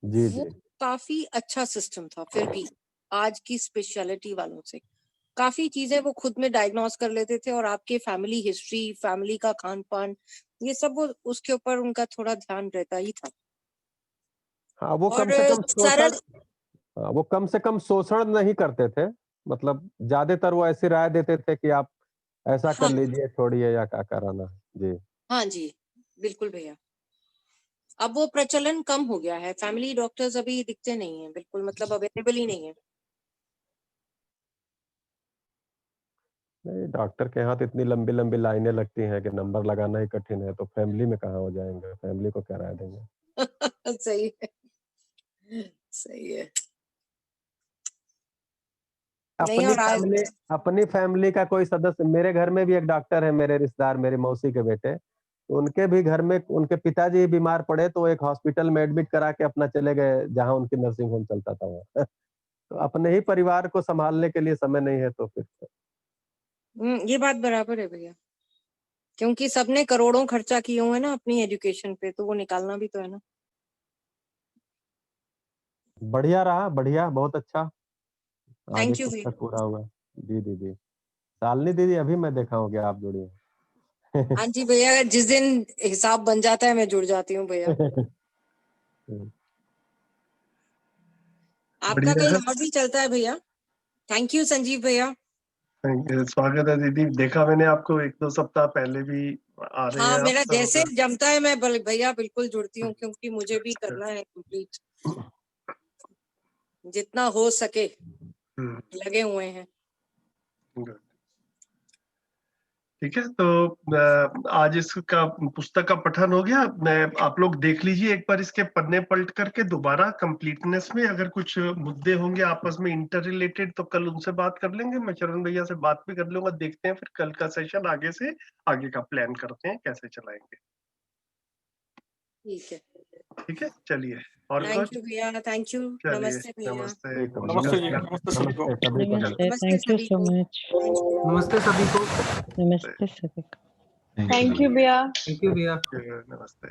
जी, वो जी। काफी अच्छा सिस्टम था। फिर भी आज की स्पेशलिटी वालों से काफी चीजें वो खुद में डायग्नोस कर लेते थे और आपके फैमिली हिस्ट्री, फैमिली का खान पान, ये सब वो उसके ऊपर उनका थोड़ा ध्यान रहता ही था। हाँ, वो कम और से कम सरल शोषण, हाँ, वो कम से कम शोषण नहीं करते थे। मतलब ज़्यादातर वो ऐसी राय देते थे कि आप ऐसा कर हाँ लीजिए, छोड़िए या क्या कराना है। जी। हाँ जी, बिल्कुल भैया। अब वो प्रचलन कम हो गया है, फैमिली डॉक्टर्स अभी दिखते नहीं है, बिल्कुल मतलब अवेलेबल ही नहीं है। नहीं, डॉक्टर के यहाँ तो इतनी लंबी-लंबी लाइनें लगती हैं कि नंबर लगाना ही कठिन है, तो फैमिली में कहाँ हो जाएँगे? फैमिली को क्या राय देंगे? सही है, सही है। नहीं, और आज अपनी फैमिली का कोई सदस्य, मेरे घर में भी एक डॉक्टर है, मेरे रिश्तेदार, मेरी मौसी के बेटे, तो उनके भी घर में उनके पिताजी बीमार पड़े तो एक हॉस्पिटल में एडमिट करा के अपना चले गए, जहाँ उनकी नर्सिंग होम चलता था वहाँ। तो अपने ही परिवार को सँभालने के लिए समय नहीं है तो फिर ये बात बराबर है भैया, क्योंकि सबने करोड़ों खर्चा किए हुए हैं ना अपनी एजुकेशन पे, तो वो निकालना भी तो है ना। बढ़िया रहा, बढ़िया, बहुत अच्छा। आज थैंक एक यू पुस्तक भैया। पूरा हुआ। जी, दीदी। शालिनी दीदी अभी मैं देखा हूँ कि आप जुड़ी हैं। हाँ जी भैया, जिस दिन हिसाब बन जाता है मैं जुड़ जाती हूँ भैया। आपका बढ़िया कहीं है। और भी चलता है भैया। थैंक यू संजीव भैया। स्वागत है दीदी। देखा मैंने आपको 1-2 सप्ताह पहले भी आ रहे हाँ, हैं मेरा आप तो जैसे जमता है मैं भैया बिल्कुल जुड़ती हूँ, क्योंकि मुझे भी करना है कंप्लीट, जितना हो सके लगे हुए हैं। good। ठीक है, तो आज इसका पुस्तक का पठन हो गया। मैं आप लोग देख लीजिए एक बार इसके पन्ने पलट करके दोबारा कंप्लीटनेस में, अगर कुछ मुद्दे होंगे आपस में इंटर रिलेटेड तो कल उनसे बात कर लेंगे। मैं चरण भैया से बात भी कर लूंगा। देखते हैं फिर कल का सेशन आगे से आगे का प्लान करते हैं कैसे चलाएंगे। ठीक है, ठीक है, चलिए। और थैंक कुछ? यू भैया, थैंक यू। चलिए, नमस्ते भैया। नमस्ते। ठीक है, नमस्ते जी, नमस्ते। नमस्ते सभी को। नमस्ते सभी को। नमस्ते, नमस्ते थैंक यू सभी सो को। मच। Thank you. नमस्ते सभी को। नमस्ते सभी को। थैंक यू भैया। थैंक यू भैया। नमस्ते।